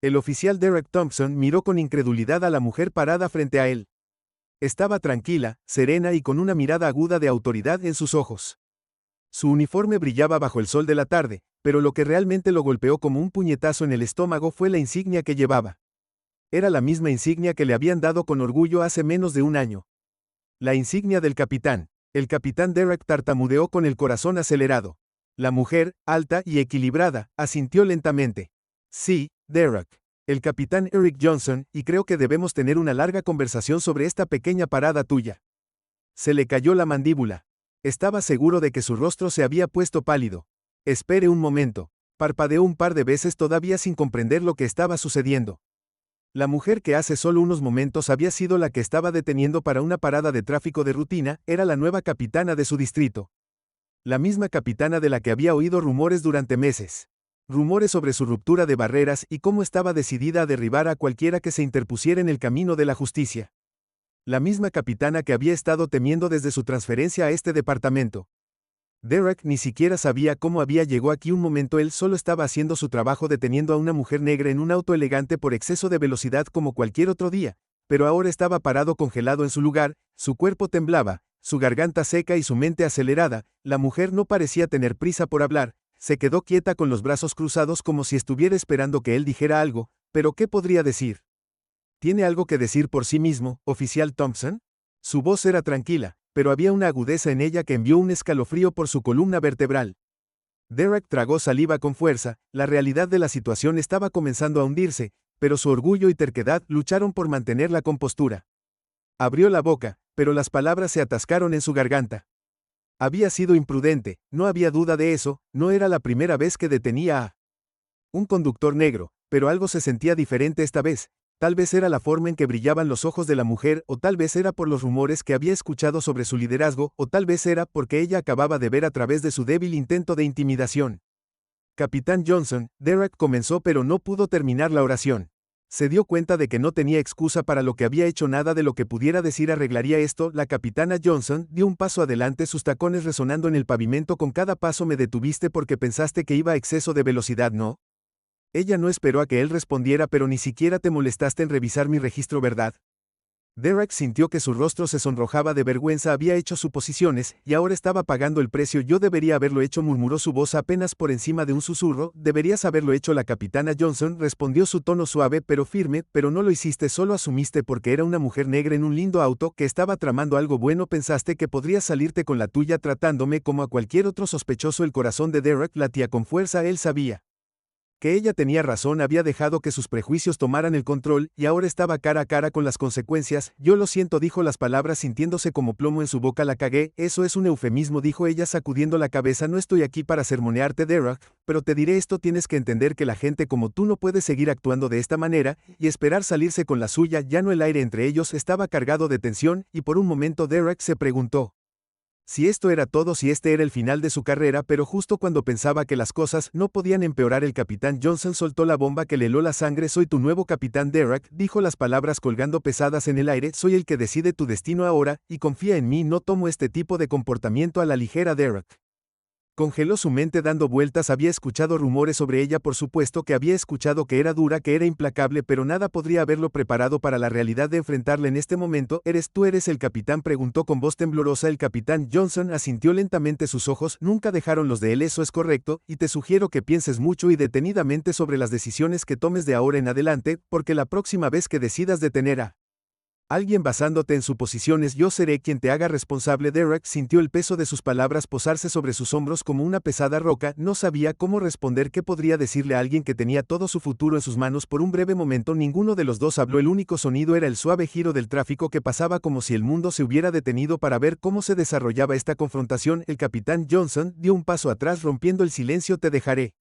El oficial Derek Thompson miró con incredulidad a la mujer parada frente a él. Estaba tranquila, serena y con una mirada aguda de autoridad en sus ojos. Su uniforme brillaba bajo el sol de la tarde, pero lo que realmente lo golpeó como un puñetazo en el estómago fue la insignia que llevaba. Era la misma insignia que le habían dado con orgullo hace menos de un año. La insignia del capitán. El capitán Derek tartamudeó con el corazón acelerado. La mujer, alta y equilibrada, asintió lentamente. Sí, Derek. El capitán Eric Johnson, y creo que debemos tener una larga conversación sobre esta pequeña parada tuya. Se le cayó la mandíbula. Estaba seguro de que su rostro se había puesto pálido. Espere un momento. Parpadeó un par de veces todavía sin comprender lo que estaba sucediendo. La mujer que hace solo unos momentos había sido la que estaba deteniendo para una parada de tráfico de rutina, era la nueva capitana de su distrito. La misma capitana de la que había oído rumores durante meses. Rumores sobre su ruptura de barreras y cómo estaba decidida a derribar a cualquiera que se interpusiera en el camino de la justicia. La misma capitana que había estado temiendo desde su transferencia a este departamento. Derek ni siquiera sabía cómo había llegado aquí un momento, él solo estaba haciendo su trabajo deteniendo a una mujer negra en un auto elegante por exceso de velocidad como cualquier otro día, pero ahora estaba parado congelado en su lugar, su cuerpo temblaba, su garganta seca y su mente acelerada. La mujer no parecía tener prisa por hablar, se quedó quieta con los brazos cruzados como si estuviera esperando que él dijera algo, pero ¿qué podría decir? ¿Tiene algo que decir por sí mismo, oficial Thompson? Su voz era tranquila, pero había una agudeza en ella que envió un escalofrío por su columna vertebral. Derek tragó saliva con fuerza, la realidad de la situación estaba comenzando a hundirse, pero su orgullo y terquedad lucharon por mantener la compostura. Abrió la boca, pero las palabras se atascaron en su garganta. Había sido imprudente, no había duda de eso, no era la primera vez que detenía a un conductor negro, pero algo se sentía diferente esta vez. Tal vez era la forma en que brillaban los ojos de la mujer, o tal vez era por los rumores que había escuchado sobre su liderazgo, o tal vez era porque ella acababa de ver a través de su débil intento de intimidación. Capitán Johnson, Derek comenzó pero no pudo terminar la oración. Se dio cuenta de que no tenía excusa para lo que había hecho, nada de lo que pudiera decir arreglaría esto. La capitana Johnson dio un paso adelante, sus tacones resonando en el pavimento con cada paso. Me detuviste porque pensaste que iba a exceso de velocidad, ¿no? Ella no esperó a que él respondiera, pero ni siquiera te molestaste en revisar mi registro, ¿verdad? Derek sintió que su rostro se sonrojaba de vergüenza, había hecho suposiciones, y ahora estaba pagando el precio. Yo debería haberlo hecho, murmuró su voz apenas por encima de un susurro. Deberías haberlo hecho. La capitana Johnson respondió, su tono suave pero firme, pero no lo hiciste, solo asumiste porque era una mujer negra en un lindo auto que estaba tramando algo bueno, pensaste que podrías salirte con la tuya tratándome como a cualquier otro sospechoso. El corazón de Derek latía con fuerza, él sabía que ella tenía razón, había dejado que sus prejuicios tomaran el control, y ahora estaba cara a cara con las consecuencias. Yo lo siento, dijo, las palabras sintiéndose como plomo en su boca. La cagué, eso es un eufemismo, dijo ella sacudiendo la cabeza. No estoy aquí para sermonearte, Derek, pero te diré esto, tienes que entender que la gente como tú no puede seguir actuando de esta manera, y esperar salirse con la suya. Ya no, el aire entre ellos estaba cargado de tensión, y por un momento Derek se preguntó si esto era todo, si este era el final de su carrera, pero justo cuando pensaba que las cosas no podían empeorar, el capitán Johnson soltó la bomba que le heló la sangre. Soy tu nuevo capitán, Derek, dijo, las palabras colgando pesadas en el aire. Soy el que decide tu destino ahora, y confía en mí, no tomo este tipo de comportamiento a la ligera. Derek congeló su mente dando vueltas. Había escuchado rumores sobre ella, por supuesto que había escuchado que era dura, que era implacable, pero nada podría haberlo preparado para la realidad de enfrentarla en este momento. ¿Tú eres el capitán?, preguntó con voz temblorosa. El capitán Johnson asintió lentamente, sus ojos nunca dejaron los de él. Eso es correcto, y te sugiero que pienses mucho y detenidamente sobre las decisiones que tomes de ahora en adelante, porque la próxima vez que decidas detener a alguien basándote en suposiciones, yo seré quien te haga responsable. Derek sintió el peso de sus palabras posarse sobre sus hombros como una pesada roca. No sabía cómo responder, qué podría decirle a alguien que tenía todo su futuro en sus manos. Por un breve momento ninguno de los dos habló, el único sonido era el suave giro del tráfico que pasaba, como si el mundo se hubiera detenido para ver cómo se desarrollaba esta confrontación. El capitán Johnson dio un paso atrás rompiendo el silencio. Te dejaré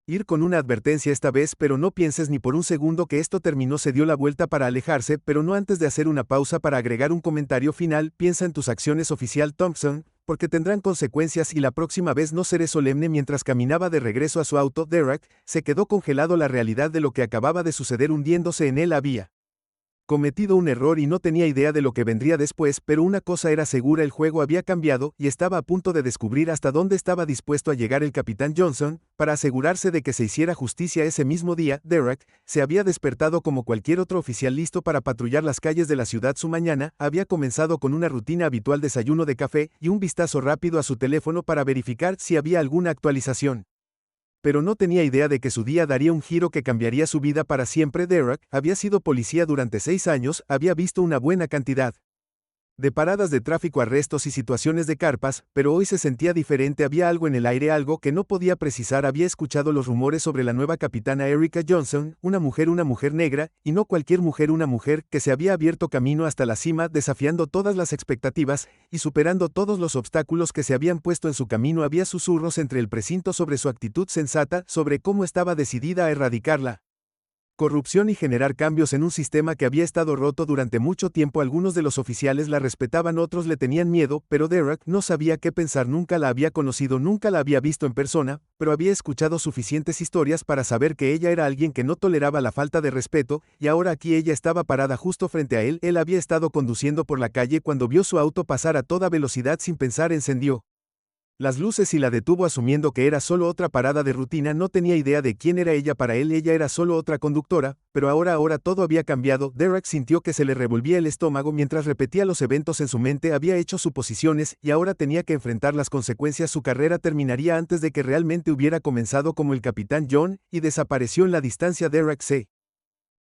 ir con una advertencia esta vez, pero no pienses ni por un segundo que esto terminó. Se dio la vuelta para alejarse, pero no antes de hacer una pausa para agregar un comentario final. Piensa en tus acciones, oficial Thompson, porque tendrán consecuencias, y la próxima vez no seré solemne. Mientras caminaba de regreso a su auto, Derek se quedó congelado. La realidad de lo que acababa de suceder hundiéndose en él había cometido un error y no tenía idea de lo que vendría después, pero una cosa era segura: el juego había cambiado, y estaba a punto de descubrir hasta dónde estaba dispuesto a llegar el capitán Johnson. Para asegurarse de que se hiciera justicia ese mismo día, Derek se había despertado como cualquier otro oficial listo para patrullar las calles de la ciudad. Su mañana había comenzado con una rutina habitual: desayuno de café y un vistazo rápido a su teléfono para verificar si había alguna actualización. Pero no tenía idea de que su día daría un giro que cambiaría su vida para siempre. Derek había sido policía durante 6 años, había visto una buena cantidad de paradas de tráfico, arrestos y situaciones de carpas, pero hoy se sentía diferente. Había algo en el aire, algo que no podía precisar. Había escuchado los rumores sobre la nueva capitana Erica Johnson, una mujer negra, y no cualquier mujer, una mujer que se había abierto camino hasta la cima, desafiando todas las expectativas y superando todos los obstáculos que se habían puesto en su camino. Había susurros entre el precinto sobre su actitud sensata, sobre cómo estaba decidida a erradicar la corrupción y generar cambios en un sistema que había estado roto durante mucho tiempo. Algunos de los oficiales la respetaban, otros le tenían miedo, pero Derek no sabía qué pensar. Nunca la había conocido, nunca la había visto en persona, pero había escuchado suficientes historias para saber que ella era alguien que no toleraba la falta de respeto, y ahora aquí ella estaba parada justo frente a él. Él había estado conduciendo por la calle cuando vio su auto pasar a toda velocidad. Sin pensar, encendió las luces y la detuvo, asumiendo que era solo otra parada de rutina. No tenía idea de quién era ella. Para él ella era solo otra conductora, pero ahora todo había cambiado. Derek sintió que se le revolvía el estómago mientras repetía los eventos en su mente. Había hecho suposiciones y ahora tenía que enfrentar las consecuencias. Su carrera terminaría antes de que realmente hubiera comenzado como el capitán John, y desapareció en la distancia. Derek se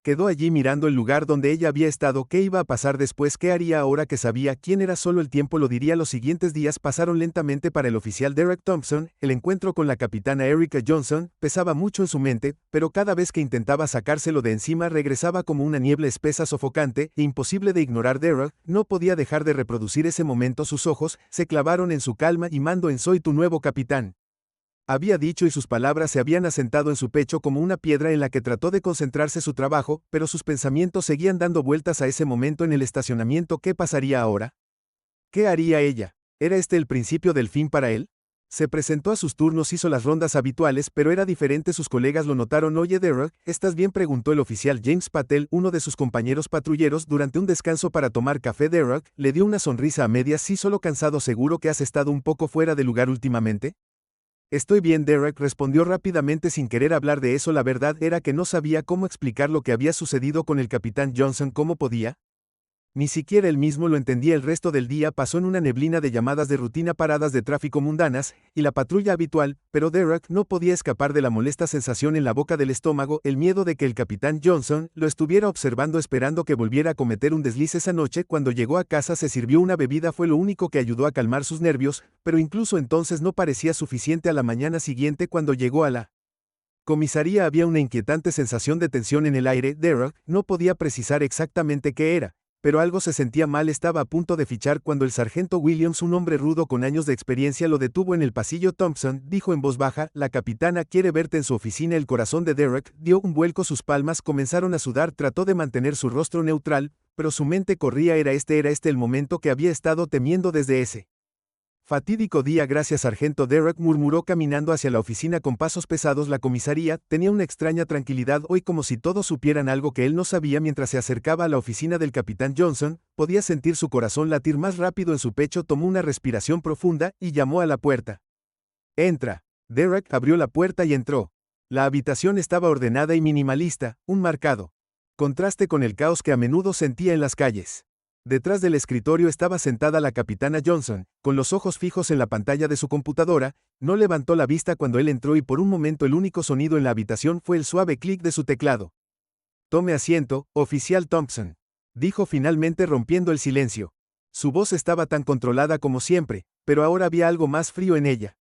quedó allí mirando el lugar donde ella había estado. ¿Qué iba a pasar después? ¿Qué haría ahora que sabía quién era? Solo el tiempo lo diría. Los siguientes días pasaron lentamente para el oficial Derek Thompson. El encuentro con la capitana Erica Johnson pesaba mucho en su mente, pero cada vez que intentaba sacárselo de encima regresaba como una niebla espesa, sofocante e imposible de ignorar. Derek no podía dejar de reproducir ese momento. Sus ojos se clavaron en su calma y mando en "Soy tu nuevo capitán", había dicho, y sus palabras se habían asentado en su pecho como una piedra en la que trató de concentrarse su trabajo, pero sus pensamientos seguían dando vueltas a ese momento en el estacionamiento. ¿Qué pasaría ahora? ¿Qué haría ella? ¿Era este el principio del fin para él? Se presentó a sus turnos, hizo las rondas habituales, pero era diferente. Sus colegas lo notaron. «Oye, Derek, ¿estás bien?», preguntó el oficial James Patel, uno de sus compañeros patrulleros, durante un descanso para tomar café. Derek le dio una sonrisa a medias. «Sí, solo cansado. ¿Seguro que has estado un poco fuera de lugar últimamente?». «Estoy bien», Derek respondió rápidamente sin querer hablar de eso. La verdad era que no sabía cómo explicar lo que había sucedido con el capitán Johnson. ¿Cómo podía? Ni siquiera él mismo lo entendía. El resto del día pasó en una neblina de llamadas de rutina, paradas de tráfico mundanas, y la patrulla habitual, pero Derek no podía escapar de la molesta sensación en la boca del estómago, el miedo de que el capitán Johnson lo estuviera observando, esperando que volviera a cometer un desliz. Esa noche, cuando llegó a casa, se sirvió una bebida. Fue lo único que ayudó a calmar sus nervios, pero incluso entonces no parecía suficiente. A la mañana siguiente, cuando llegó a la comisaría, había una inquietante sensación de tensión en el aire. Derek no podía precisar exactamente qué era, pero algo se sentía mal. Estaba a punto de fichar cuando el sargento Williams, un hombre rudo con años de experiencia, lo detuvo en el pasillo. «Thompson», dijo en voz baja, «la capitana quiere verte en su oficina». El corazón de Derek dio un vuelco, sus palmas comenzaron a sudar. Trató de mantener su rostro neutral, pero su mente corría. Era este el momento que había estado temiendo desde ese fatídico día. «Gracias, sargento», Derek murmuró caminando hacia la oficina con pasos pesados. La comisaría tenía una extraña tranquilidad hoy, como si todos supieran algo que él no sabía. Mientras se acercaba a la oficina del capitán Johnson, podía sentir su corazón latir más rápido en su pecho. Tomó una respiración profunda y llamó a la puerta. «Entra». Derek abrió la puerta y entró. La habitación estaba ordenada y minimalista, un marcado contraste con el caos que a menudo sentía en las calles. Detrás del escritorio estaba sentada la capitana Johnson, con los ojos fijos en la pantalla de su computadora. No levantó la vista cuando él entró, y por un momento el único sonido en la habitación fue el suave clic de su teclado. «Tome asiento, oficial Thompson», dijo finalmente, rompiendo el silencio. Su voz estaba tan controlada como siempre, pero ahora había algo más frío en ella.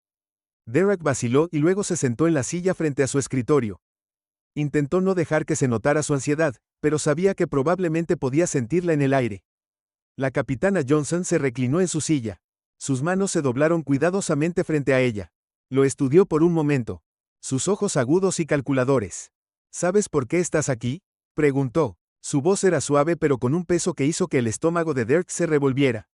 Derek vaciló y luego se sentó en la silla frente a su escritorio. Intentó no dejar que se notara su ansiedad, pero sabía que probablemente podía sentirla en el aire. La capitana Johnson se reclinó en su silla. Sus manos se doblaron cuidadosamente frente a ella. Lo estudió por un momento. Sus ojos agudos y calculadores. «¿Sabes por qué estás aquí?», preguntó. Su voz era suave pero con un peso que hizo que el estómago de Derek se revolviera.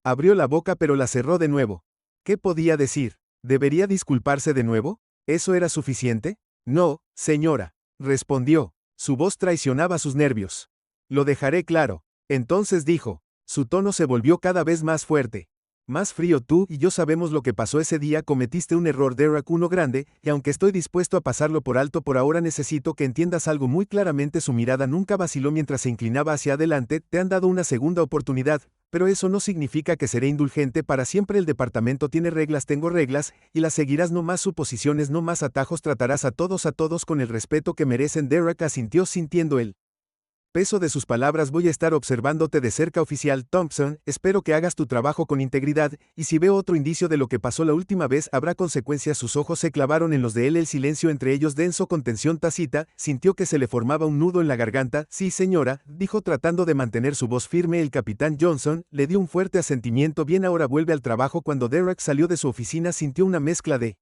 Abrió la boca pero la cerró de nuevo. ¿Qué podía decir? ¿Debería disculparse de nuevo? ¿Eso era suficiente? «No, señora», respondió. Su voz traicionaba sus nervios. Lo dejaré claro. Entonces dijo. Su tono se volvió cada vez más fuerte. Más frío. Tú y yo sabemos lo que pasó ese día. Cometiste un error, Derek, uno grande, y aunque estoy dispuesto a pasarlo por alto por ahora, necesito que entiendas algo muy claramente. Su mirada nunca vaciló mientras se inclinaba hacia adelante. Te han dado una segunda oportunidad, pero eso no significa que seré indulgente para siempre. El departamento tiene reglas, tengo reglas, y las seguirás. No más suposiciones, no más atajos. Tratarás a todos con el respeto que merecen. Derek asintió sintiendo el peso de sus palabras. Voy a estar observándote de cerca, oficial Thompson. Espero que hagas tu trabajo con integridad, y si veo otro indicio de lo que pasó la última vez, habrá consecuencias. Sus ojos se clavaron en los de él, el silencio entre ellos denso con tensión tácita. Sintió que se le formaba un nudo en la garganta. Sí, señora, dijo tratando de mantener su voz firme. El capitán Johnson le dio un fuerte asentimiento. Bien, ahora vuelve al trabajo. Cuando Derek salió de su oficina, sintió una mezcla de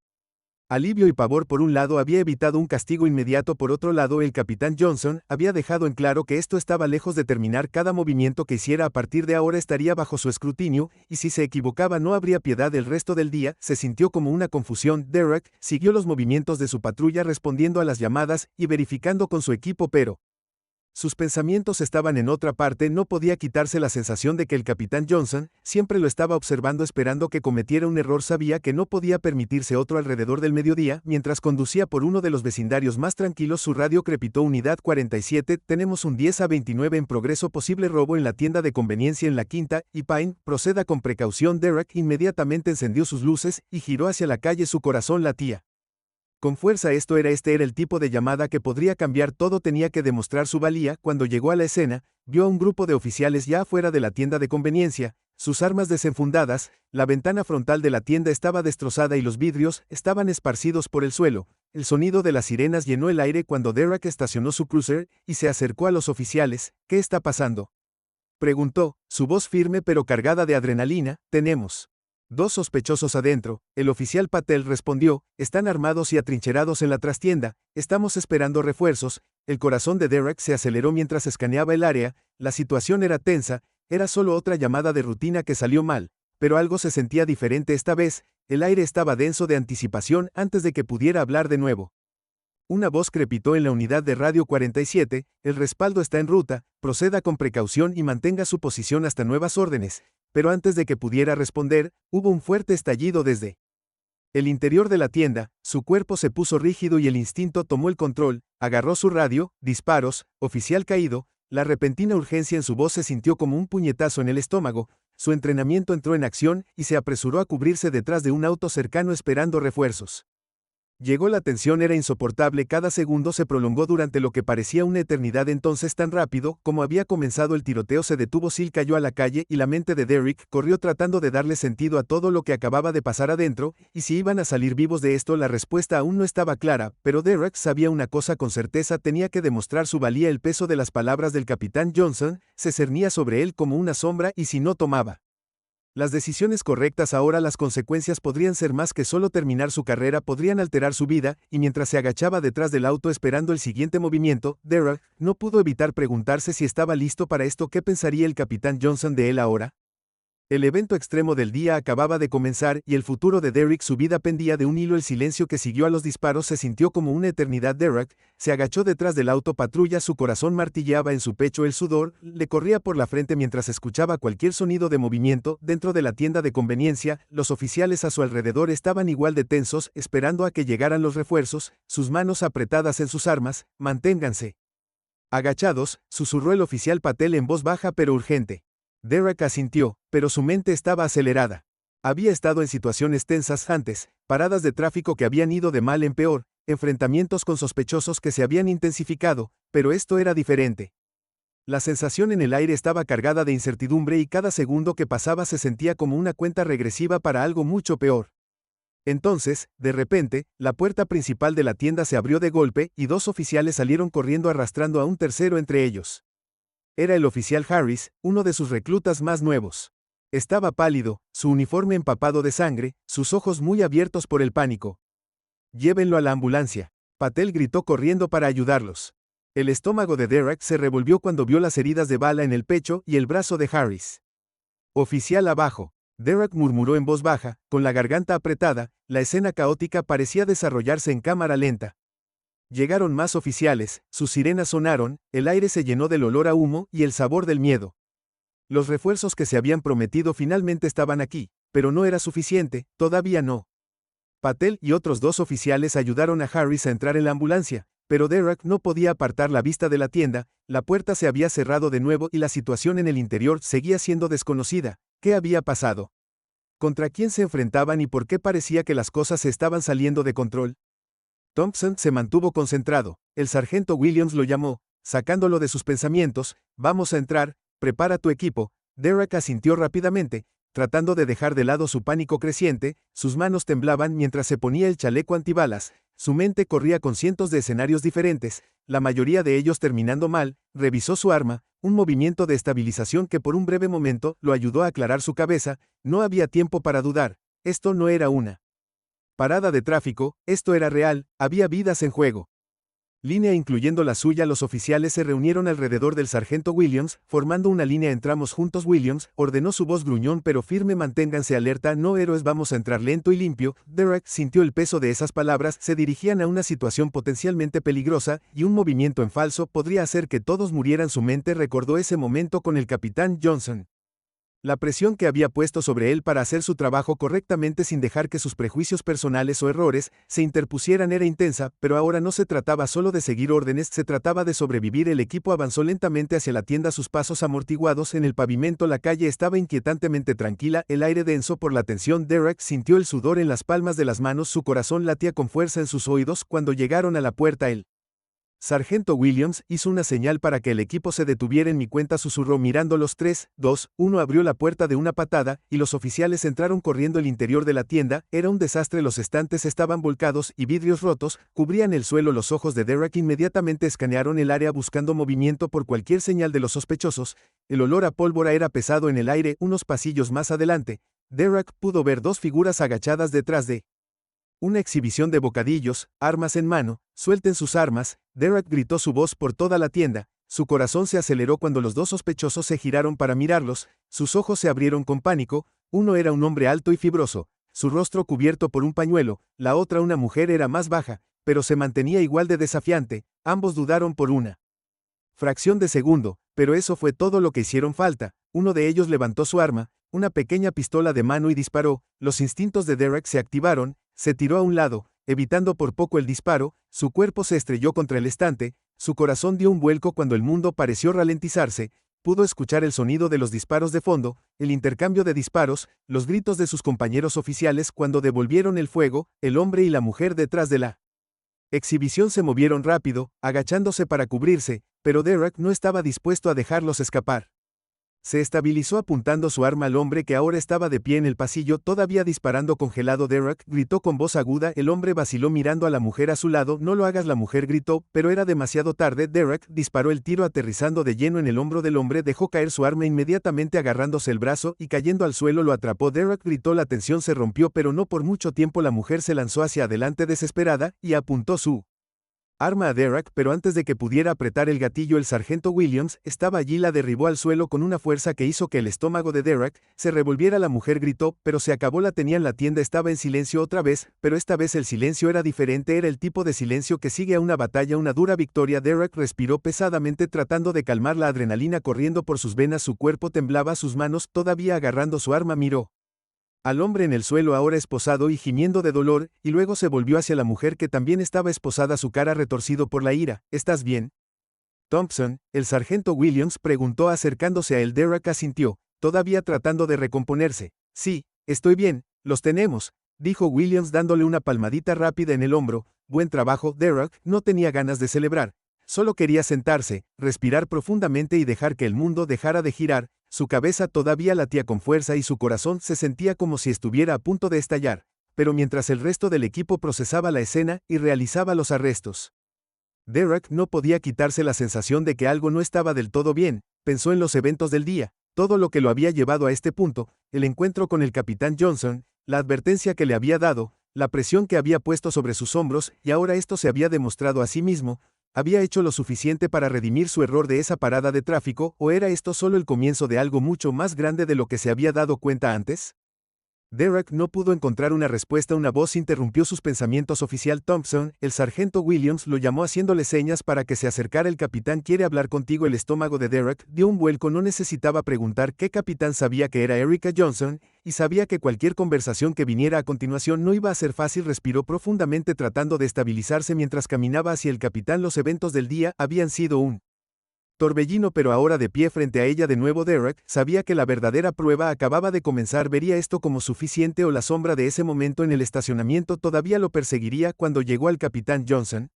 alivio y pavor. Por un lado, había evitado un castigo inmediato. Por otro lado, el capitán Johnson había dejado en claro que esto estaba lejos de terminar. Cada movimiento que hiciera a partir de ahora estaría bajo su escrutinio, y si se equivocaba no habría piedad el resto del día. Se sintió como una confusión. Derek siguió los movimientos de su patrulla, respondiendo a las llamadas y verificando con su equipo, pero sus pensamientos estaban en otra parte. No podía quitarse la sensación de que el capitán Johnson siempre lo estaba observando, esperando que cometiera un error. Sabía que no podía permitirse otro. Alrededor del mediodía, mientras conducía por uno de los vecindarios más tranquilos, su radio crepitó. Unidad 47, tenemos un 10-29 en progreso. Posible robo en la tienda de conveniencia en la Quinta y Pine. Proceda con precaución. Derek inmediatamente encendió sus luces y giró hacia la calle. Su corazón latía con fuerza. Este era el tipo de llamada que podría cambiar todo. Tenía que demostrar su valía. Cuando llegó a la escena, vio a un grupo de oficiales ya afuera de la tienda de conveniencia, sus armas desenfundadas. La ventana frontal de la tienda estaba destrozada y los vidrios estaban esparcidos por el suelo. El sonido de las sirenas llenó el aire cuando Derek estacionó su cruiser y se acercó a los oficiales. ¿Qué está pasando?, preguntó, su voz firme pero cargada de adrenalina. Tenemos dos sospechosos adentro. El oficial Patel respondió, están armados y atrincherados en la trastienda. Estamos esperando refuerzos. El corazón de Derek se aceleró mientras escaneaba el área. La situación era tensa. Era solo otra llamada de rutina que salió mal, pero algo se sentía diferente esta vez. El aire estaba denso de anticipación. Antes de que pudiera hablar de nuevo, una voz crepitó en la unidad de radio 47, el respaldo está en ruta, proceda con precaución y mantenga su posición hasta nuevas órdenes. Pero antes de que pudiera responder, hubo un fuerte estallido desde el interior de la tienda. Su cuerpo se puso rígido y el instinto tomó el control. Agarró su radio. Disparos, oficial caído. La repentina urgencia en su voz se sintió como un puñetazo en el estómago. Su entrenamiento entró en acción y se apresuró a cubrirse detrás de un auto cercano esperando refuerzos. Llegó. La tensión era insoportable. Cada segundo se prolongó durante lo que parecía una eternidad. Entonces, tan rápido como había comenzado el tiroteo, se detuvo. Sil cayó a la calle y la mente de Derek corrió tratando de darle sentido a todo lo que acababa de pasar adentro, y si iban a salir vivos de esto. La respuesta aún no estaba clara, pero Derek sabía una cosa con certeza: tenía que demostrar su valía. El peso de las palabras del capitán Johnson se cernía sobre él como una sombra, y si no tomaba las decisiones correctas ahora, las consecuencias podrían ser más que solo terminar su carrera, podrían alterar su vida. Y mientras se agachaba detrás del auto esperando el siguiente movimiento, Derek no pudo evitar preguntarse si estaba listo para esto. ¿Qué pensaría el capitán Johnson de él ahora? El evento extremo del día acababa de comenzar y el futuro de Derek, su vida pendía de un hilo. El silencio que siguió a los disparos se sintió como una eternidad. Derek se agachó detrás del auto patrulla, su corazón martilleaba en su pecho, el sudor le corría por la frente mientras escuchaba cualquier sonido de movimiento. Dentro de la tienda de conveniencia, los oficiales a su alrededor estaban igual de tensos, esperando a que llegaran los refuerzos, sus manos apretadas en sus armas. Manténganse agachados, susurró el oficial Patel en voz baja pero urgente. Derek asintió, pero su mente estaba acelerada. Había estado en situaciones tensas antes, paradas de tráfico que habían ido de mal en peor, enfrentamientos con sospechosos que se habían intensificado, pero esto era diferente. La sensación en el aire estaba cargada de incertidumbre y cada segundo que pasaba se sentía como una cuenta regresiva para algo mucho peor. Entonces, de repente, la puerta principal de la tienda se abrió de golpe y dos oficiales salieron corriendo arrastrando a un tercero entre ellos. Era el oficial Harris, uno de sus reclutas más nuevos. Estaba pálido, su uniforme empapado de sangre, sus ojos muy abiertos por el pánico. Llévenlo a la ambulancia. Patel gritó corriendo para ayudarlos. El estómago de Derek se revolvió cuando vio las heridas de bala en el pecho y el brazo de Harris. Oficial abajo. Derek murmuró en voz baja, con la garganta apretada. La escena caótica parecía desarrollarse en cámara lenta. Llegaron más oficiales, sus sirenas sonaron, el aire se llenó del olor a humo y el sabor del miedo. Los refuerzos que se habían prometido finalmente estaban aquí, pero no era suficiente, todavía no. Patel y otros 2 oficiales ayudaron a Harris a entrar en la ambulancia, pero Derek no podía apartar la vista de la tienda, la puerta se había cerrado de nuevo y la situación en el interior seguía siendo desconocida. ¿Qué había pasado? ¿Contra quién se enfrentaban y por qué parecía que las cosas se estaban saliendo de control? Thompson se mantuvo concentrado. El sargento Williams lo llamó, sacándolo de sus pensamientos. Vamos a entrar, prepara tu equipo. Derek asintió rápidamente, tratando de dejar de lado su pánico creciente. Sus manos temblaban mientras se ponía el chaleco antibalas. Su mente corría con cientos de escenarios diferentes, la mayoría de ellos terminando mal. Revisó su arma, un movimiento de estabilización que por un breve momento lo ayudó a aclarar su cabeza. No había tiempo para dudar. Esto no era una parada de tráfico, esto era real, había vidas en juego. Línea incluyendo la suya. Los oficiales se reunieron alrededor del sargento Williams, formando una línea. Entramos juntos. Williams, ordenó su voz gruñón pero firme. Manténganse alerta, no héroes, vamos a entrar lento y limpio. Derek sintió el peso de esas palabras, se dirigían a una situación potencialmente peligrosa, y un movimiento en falso podría hacer que todos murieran. Su mente recordó ese momento con el capitán Johnson. La presión que había puesto sobre él para hacer su trabajo correctamente sin dejar que sus prejuicios personales o errores se interpusieran era intensa, pero ahora no se trataba solo de seguir órdenes, se trataba de sobrevivir. El equipo avanzó lentamente hacia la tienda, sus pasos amortiguados en el pavimento. La calle estaba inquietantemente tranquila, el aire denso por la tensión. Derek sintió el sudor en las palmas de las manos, su corazón latía con fuerza en sus oídos. Cuando llegaron a la puerta, el sargento Williams hizo una señal para que el equipo se detuviera. En mi cuenta, susurró mirándolos. 3, 2, 1 abrió la puerta de una patada, y los oficiales entraron corriendo. El interior de la tienda era un desastre, los estantes estaban volcados y vidrios rotos cubrían el suelo. Los ojos de Derek inmediatamente escanearon el área buscando movimiento por cualquier señal de los sospechosos. El olor a pólvora era pesado en el aire. Unos pasillos más adelante, Derek pudo ver 2 figuras agachadas detrás de una exhibición de bocadillos, armas en mano. Suelten sus armas. Derek gritó su voz por toda la tienda. Su corazón se aceleró cuando los 2 sospechosos se giraron para mirarlos. Sus ojos se abrieron con pánico. Uno era un hombre alto y fibroso, su rostro cubierto por un pañuelo. La otra, una mujer, era más baja, pero se mantenía igual de desafiante. Ambos dudaron por una fracción de segundo, pero eso fue todo lo que hicieron falta. Uno de ellos levantó su arma, una pequeña pistola de mano, y disparó. Los instintos de Derek se activaron. Se tiró a un lado, evitando por poco el disparo. Su cuerpo se estrelló contra el estante, su corazón dio un vuelco cuando el mundo pareció ralentizarse. Pudo escuchar el sonido de los disparos de fondo, el intercambio de disparos, los gritos de sus compañeros oficiales cuando devolvieron el fuego. El hombre y la mujer detrás de la exhibición se movieron rápido, agachándose para cubrirse, pero Derek no estaba dispuesto a dejarlos escapar. Se estabilizó apuntando su arma al hombre que ahora estaba de pie en el pasillo, todavía disparando. Congelado, Derek gritó con voz aguda. El hombre vaciló mirando a la mujer a su lado. No lo hagas, la mujer gritó, pero era demasiado tarde. Derek disparó, el tiro aterrizando de lleno en el hombro del hombre. Dejó caer su arma inmediatamente, agarrándose el brazo y cayendo al suelo lo atrapó. Derek gritó, la tensión se rompió, pero no por mucho tiempo. La mujer se lanzó hacia adelante desesperada y apuntó su arma a Derek, pero antes de que pudiera apretar el gatillo, el sargento Williams estaba allí. La derribó al suelo con una fuerza que hizo que el estómago de Derek se revolviera. La mujer gritó, pero se acabó. La tenían. La tienda estaba en silencio otra vez, pero esta vez el silencio era diferente. Era el tipo de silencio que sigue a una batalla, una dura victoria. Derek respiró pesadamente, tratando de calmar la adrenalina corriendo por sus venas. Su cuerpo temblaba, sus manos, todavía agarrando su arma, miró al hombre en el suelo, ahora esposado y gimiendo de dolor, y luego se volvió hacia la mujer que también estaba esposada, su cara retorcido por la ira. ¿Estás bien, Thompson? El sargento Williams preguntó acercándose a él. Derek asintió, todavía tratando de recomponerse. Sí, estoy bien, los tenemos, dijo Williams dándole una palmadita rápida en el hombro. Buen trabajo. Derek no tenía ganas de celebrar. Solo quería sentarse, respirar profundamente y dejar que el mundo dejara de girar. Su cabeza todavía latía con fuerza y su corazón se sentía como si estuviera a punto de estallar. Pero mientras el resto del equipo procesaba la escena y realizaba los arrestos, Derek no podía quitarse la sensación de que algo no estaba del todo bien. Pensó en los eventos del día, todo lo que lo había llevado a este punto, el encuentro con el capitán Johnson, la advertencia que le había dado, la presión que había puesto sobre sus hombros, y ahora esto se había demostrado a sí mismo. ¿Había hecho lo suficiente para redimir su error de esa parada de tráfico, o era esto solo el comienzo de algo mucho más grande de lo que se había dado cuenta antes? Derek no pudo encontrar una respuesta. Una voz interrumpió sus pensamientos. Oficial Thompson, el sargento Williams lo llamó haciéndole señas para que se acercara. El capitán quiere hablar contigo. El estómago de Derek dio un vuelco. No necesitaba preguntar qué capitán. Sabía que era Erica Johnson, y sabía que cualquier conversación que viniera a continuación no iba a ser fácil. Respiró profundamente tratando de estabilizarse mientras caminaba hacia el capitán. Los eventos del día habían sido un torbellino, pero ahora de pie frente a ella de nuevo Derek sabía que la verdadera prueba acababa de comenzar. ¿Vería esto como suficiente o la sombra de ese momento en el estacionamiento todavía lo perseguiría? Cuando llegó al capitán Johnson,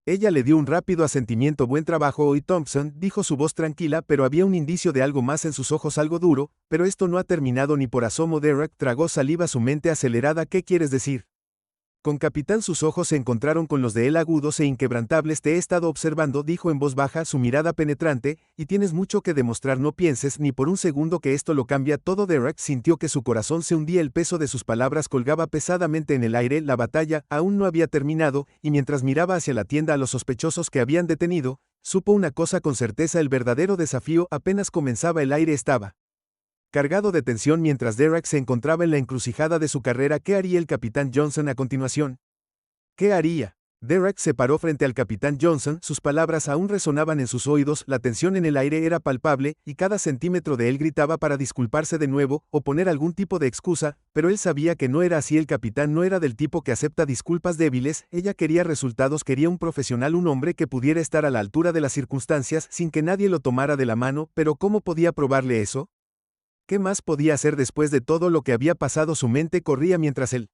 ella le dio un rápido asentimiento. Buen trabajo hoy, Thompson, dijo su voz tranquila, pero había un indicio de algo más en sus ojos, algo duro. Pero esto no ha terminado ni por asomo. Derek tragó saliva, su mente acelerada. ¿Qué quieres decir? Con capitán sus ojos se encontraron con los de él, agudos e inquebrantables. Te he estado observando, dijo en voz baja, su mirada penetrante, y tienes mucho que demostrar. No pienses ni por un segundo que esto lo cambia todo. Derek sintió que su corazón se hundía. El peso de sus palabras colgaba pesadamente en el aire. La batalla aún no había terminado, y mientras miraba hacia la tienda a los sospechosos que habían detenido, supo una cosa con certeza: el verdadero desafío apenas comenzaba. El aire estaba cargado de tensión mientras Derek se encontraba en la encrucijada de su carrera. ¿Qué haría el capitán Johnson a continuación? ¿Qué haría? Derek se paró frente al capitán Johnson, sus palabras aún resonaban en sus oídos, la tensión en el aire era palpable, y cada centímetro de él gritaba para disculparse de nuevo, o poner algún tipo de excusa, pero él sabía que no era así. El capitán no era del tipo que acepta disculpas débiles. Ella quería resultados, quería un profesional, un hombre que pudiera estar a la altura de las circunstancias sin que nadie lo tomara de la mano. Pero ¿cómo podía probarle eso? ¿Qué más podía hacer después de todo lo que había pasado? Su mente corría mientras el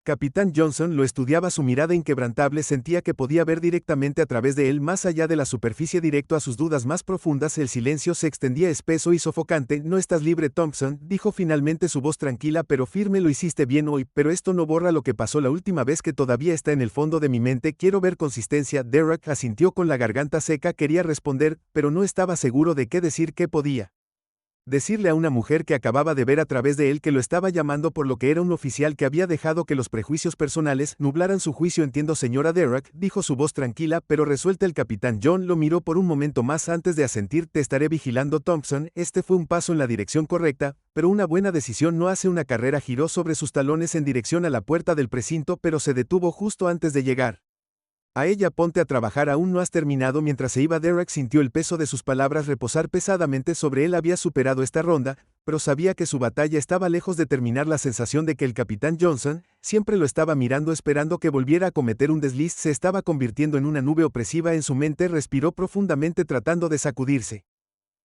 capitán Johnson lo estudiaba. Su mirada inquebrantable sentía que podía ver directamente a través de él, más allá de la superficie, directo a sus dudas más profundas. El silencio se extendía espeso y sofocante. No estás libre, Thompson, dijo finalmente, su voz tranquila pero firme. Lo hiciste bien hoy, pero esto no borra lo que pasó la última vez, que todavía está en el fondo de mi mente. Quiero ver consistencia. Derek asintió con la garganta seca. Quería responder, pero no estaba seguro de qué decir. ¿Qué podía decirle a una mujer que acababa de ver a través de él, que lo estaba llamando por lo que era un oficial que había dejado que los prejuicios personales nublaran su juicio? Entiendo, señora Derek, dijo su voz tranquila pero resuelta. El capitán John lo miró por un momento más antes de asentir. Te estaré vigilando, Thompson. Este fue un paso en la dirección correcta, pero una buena decisión no hace una carrera. Giró sobre sus talones en dirección a la puerta del precinto, pero se detuvo justo antes de llegar a ella. Ponte a trabajar, aún no has terminado. Mientras se iba, Derek sintió el peso de sus palabras reposar pesadamente sobre él. Había superado esta ronda, pero sabía que su batalla estaba lejos de terminar. La sensación de que el capitán Johnson siempre lo estaba mirando, esperando que volviera a cometer un desliz, se estaba convirtiendo en una nube opresiva en su mente. Respiró profundamente tratando de sacudirse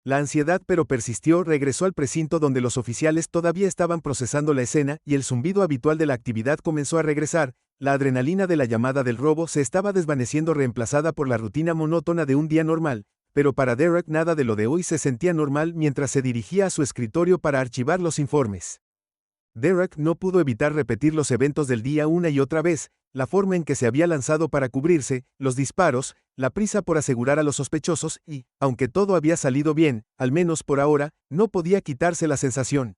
la ansiedad, pero persistió. Regresó al precinto donde los oficiales todavía estaban procesando la escena, y el zumbido habitual de la actividad comenzó a regresar. La adrenalina de la llamada del robo se estaba desvaneciendo, reemplazada por la rutina monótona de un día normal, pero para Derek nada de lo de hoy se sentía normal. Mientras se dirigía a su escritorio para archivar los informes, Derek no pudo evitar repetir los eventos del día una y otra vez: la forma en que se había lanzado para cubrirse, los disparos, la prisa por asegurar a los sospechosos y, aunque todo había salido bien, al menos por ahora, no podía quitarse la sensación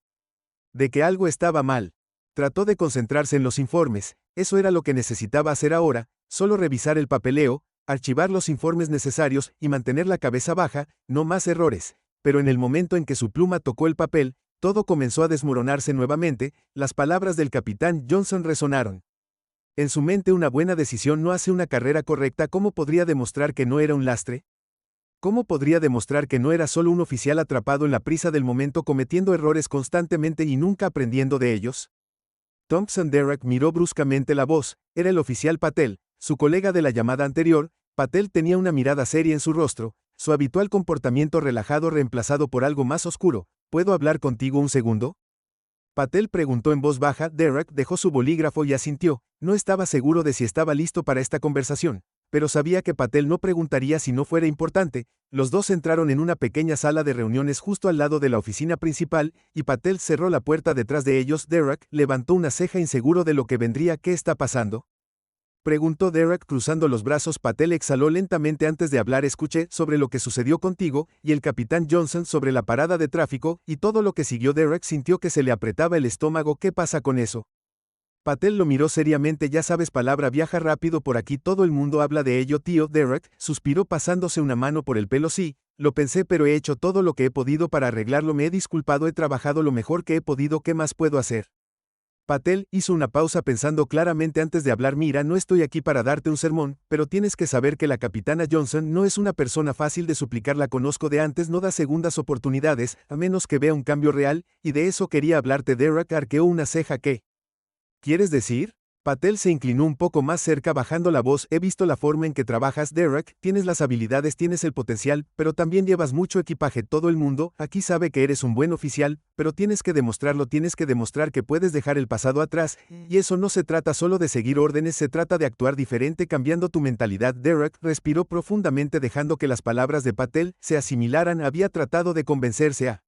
de que algo estaba mal. Trató de concentrarse en los informes. Eso era lo que necesitaba hacer ahora, solo revisar el papeleo, archivar los informes necesarios y mantener la cabeza baja, no más errores. Pero en el momento en que su pluma tocó el papel, todo comenzó a desmoronarse nuevamente. Las palabras del capitán Johnson resonaron en su mente: una buena decisión no hace una carrera correcta. ¿Cómo podría demostrar que no era un lastre? ¿Cómo podría demostrar que no era solo un oficial atrapado en la prisa del momento, cometiendo errores constantemente y nunca aprendiendo de ellos? Thompson. Derek miró bruscamente la voz. Era el oficial Patel, su colega de la llamada anterior. Patel tenía una mirada seria en su rostro, su habitual comportamiento relajado reemplazado por algo más oscuro. ¿Puedo hablar contigo un segundo? Patel preguntó en voz baja. Derek dejó su bolígrafo y asintió. No estaba seguro de si estaba listo para esta conversación, pero sabía que Patel no preguntaría si no fuera importante. Los dos entraron en una pequeña sala de reuniones justo al lado de la oficina principal, y Patel cerró la puerta detrás de ellos. Derek levantó una ceja, inseguro de lo que vendría. ¿Qué está pasando?, preguntó Derek cruzando los brazos. Patel exhaló lentamente antes de hablar. Escuché sobre lo que sucedió contigo y el capitán Johnson, sobre la parada de tráfico y todo lo que siguió. Derek sintió que se le apretaba el estómago. ¿Qué pasa con eso? Patel lo miró seriamente. Ya sabes, palabra viaja rápido por aquí, todo el mundo habla de ello, tío. Derek suspiró pasándose una mano por el pelo. Sí, lo pensé, pero he hecho todo lo que he podido para arreglarlo. Me he disculpado, he trabajado lo mejor que he podido. ¿Qué más puedo hacer? Patel hizo una pausa pensando claramente antes de hablar. Mira, no estoy aquí para darte un sermón, pero tienes que saber que la capitana Johnson no es una persona fácil de suplicar. La conozco de antes, no da segundas oportunidades, a menos que vea un cambio real, y de eso quería hablarte. Derek arqueó una ceja. ¿Qué quieres decir? Patel se inclinó un poco más cerca bajando la voz. He visto la forma en que trabajas, Derek, tienes las habilidades, tienes el potencial, pero también llevas mucho equipaje. Todo el mundo aquí sabe que eres un buen oficial, pero tienes que demostrarlo, tienes que demostrar que puedes dejar el pasado atrás, y eso no se trata solo de seguir órdenes, se trata de actuar diferente cambiando tu mentalidad. Derek respiró profundamente dejando que las palabras de Patel se asimilaran. Había tratado de convencerse a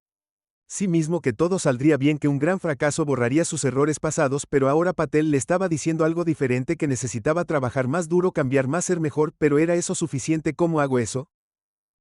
sí mismo que todo saldría bien, que un gran fracaso borraría sus errores pasados, pero ahora Patel le estaba diciendo algo diferente, que necesitaba trabajar más duro, cambiar más, ser mejor. ¿Pero era eso suficiente? ¿Cómo hago eso?,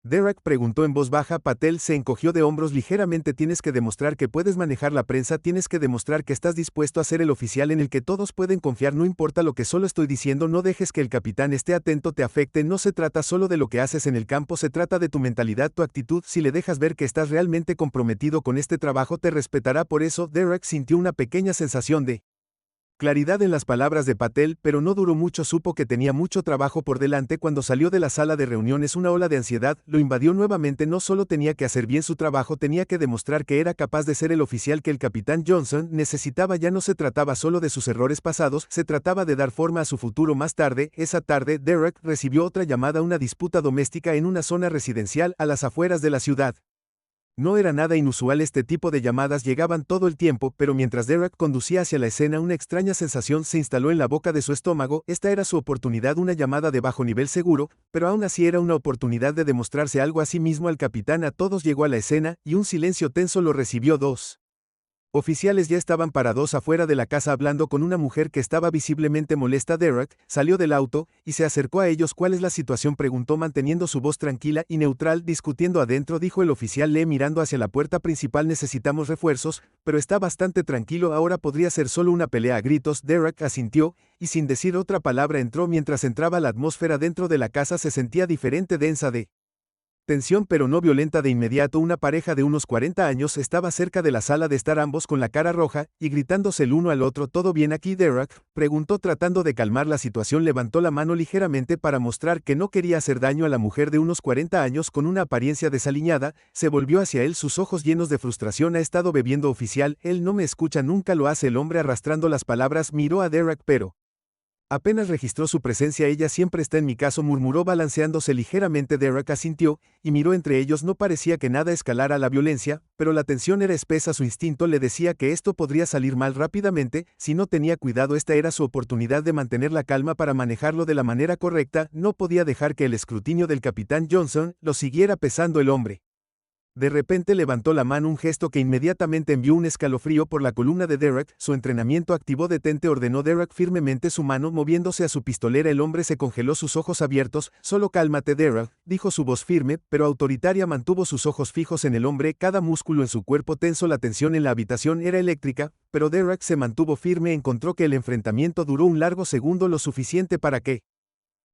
Derek preguntó en voz baja. Patel se encogió de hombros ligeramente. Tienes que demostrar que puedes manejar la prensa, tienes que demostrar que estás dispuesto a ser el oficial en el que todos pueden confiar. No importa lo que solo estoy diciendo, no dejes que el capitán esté atento, te afecte. No se trata solo de lo que haces en el campo, se trata de tu mentalidad, tu actitud. Si le dejas ver que estás realmente comprometido con este trabajo, te respetará. Por eso, Derek sintió una pequeña sensación de claridad en las palabras de Patel, pero no duró mucho. Supo que tenía mucho trabajo por delante. Cuando salió de la sala de reuniones, una ola de ansiedad lo invadió nuevamente. No solo tenía que hacer bien su trabajo, tenía que demostrar que era capaz de ser el oficial que el capitán Johnson necesitaba. Ya no se trataba solo de sus errores pasados, se trataba de dar forma a su futuro. Más tarde, esa tarde, Derek recibió otra llamada, una disputa doméstica en una zona residencial a las afueras de la ciudad. No era nada inusual, este tipo de llamadas llegaban todo el tiempo, pero mientras Derek conducía hacia la escena, una extraña sensación se instaló en la boca de su estómago. Esta era su oportunidad, una llamada de bajo nivel seguro, pero aún así era una oportunidad de demostrarse algo a sí mismo al capitán. A todos llegó a la escena, y un silencio tenso lo recibió. Dos oficiales ya estaban parados afuera de la casa hablando con una mujer que estaba visiblemente molesta. Derek salió del auto y se acercó a ellos. ¿Cuál es la situación?, preguntó manteniendo su voz tranquila y neutral. Discutiendo adentro, dijo el oficial mirando hacia la puerta principal. Necesitamos refuerzos, pero está bastante tranquilo, ahora podría ser solo una pelea a gritos. Derek asintió, y sin decir otra palabra entró. Mientras entraba, la atmósfera dentro de la casa se sentía diferente, densa de tensión pero no violenta. De inmediato, una pareja de unos 40 años estaba cerca de la sala de estar, ambos con la cara roja y gritándose el uno al otro. ¿Todo bien aquí, Derek?, preguntó tratando de calmar la situación. Levantó la mano ligeramente para mostrar que no quería hacer daño a la mujer de unos 40 años con una apariencia desaliñada. Se volvió hacia él, sus ojos llenos de frustración. Ha estado bebiendo, oficial. Él no me escucha, nunca lo hace. El hombre, arrastrando las palabras, miró a Derek, pero apenas registró su presencia. Ella siempre está en mi caso, murmuró balanceándose ligeramente. Derek asintió y miró entre ellos. No parecía que nada escalara a la violencia, pero la tensión era espesa. Su instinto le decía que esto podría salir mal rápidamente si no tenía cuidado. Esta era su oportunidad de mantener la calma para manejarlo de la manera correcta. No podía dejar que el escrutinio del capitán Johnson lo siguiera pesando. El hombre de repente levantó la mano, un gesto que inmediatamente envió un escalofrío por la columna de Derek. Su entrenamiento activó. Detente, ordenó Derek firmemente, su mano moviéndose a su pistolera. El hombre se congeló, sus ojos abiertos. Solo cálmate, Derek, dijo su voz firme, pero autoritaria. Mantuvo sus ojos fijos en el hombre, cada músculo en su cuerpo tenso. La tensión en la habitación era eléctrica, pero Derek se mantuvo firme. Encontró que el enfrentamiento duró un largo segundo, lo suficiente para que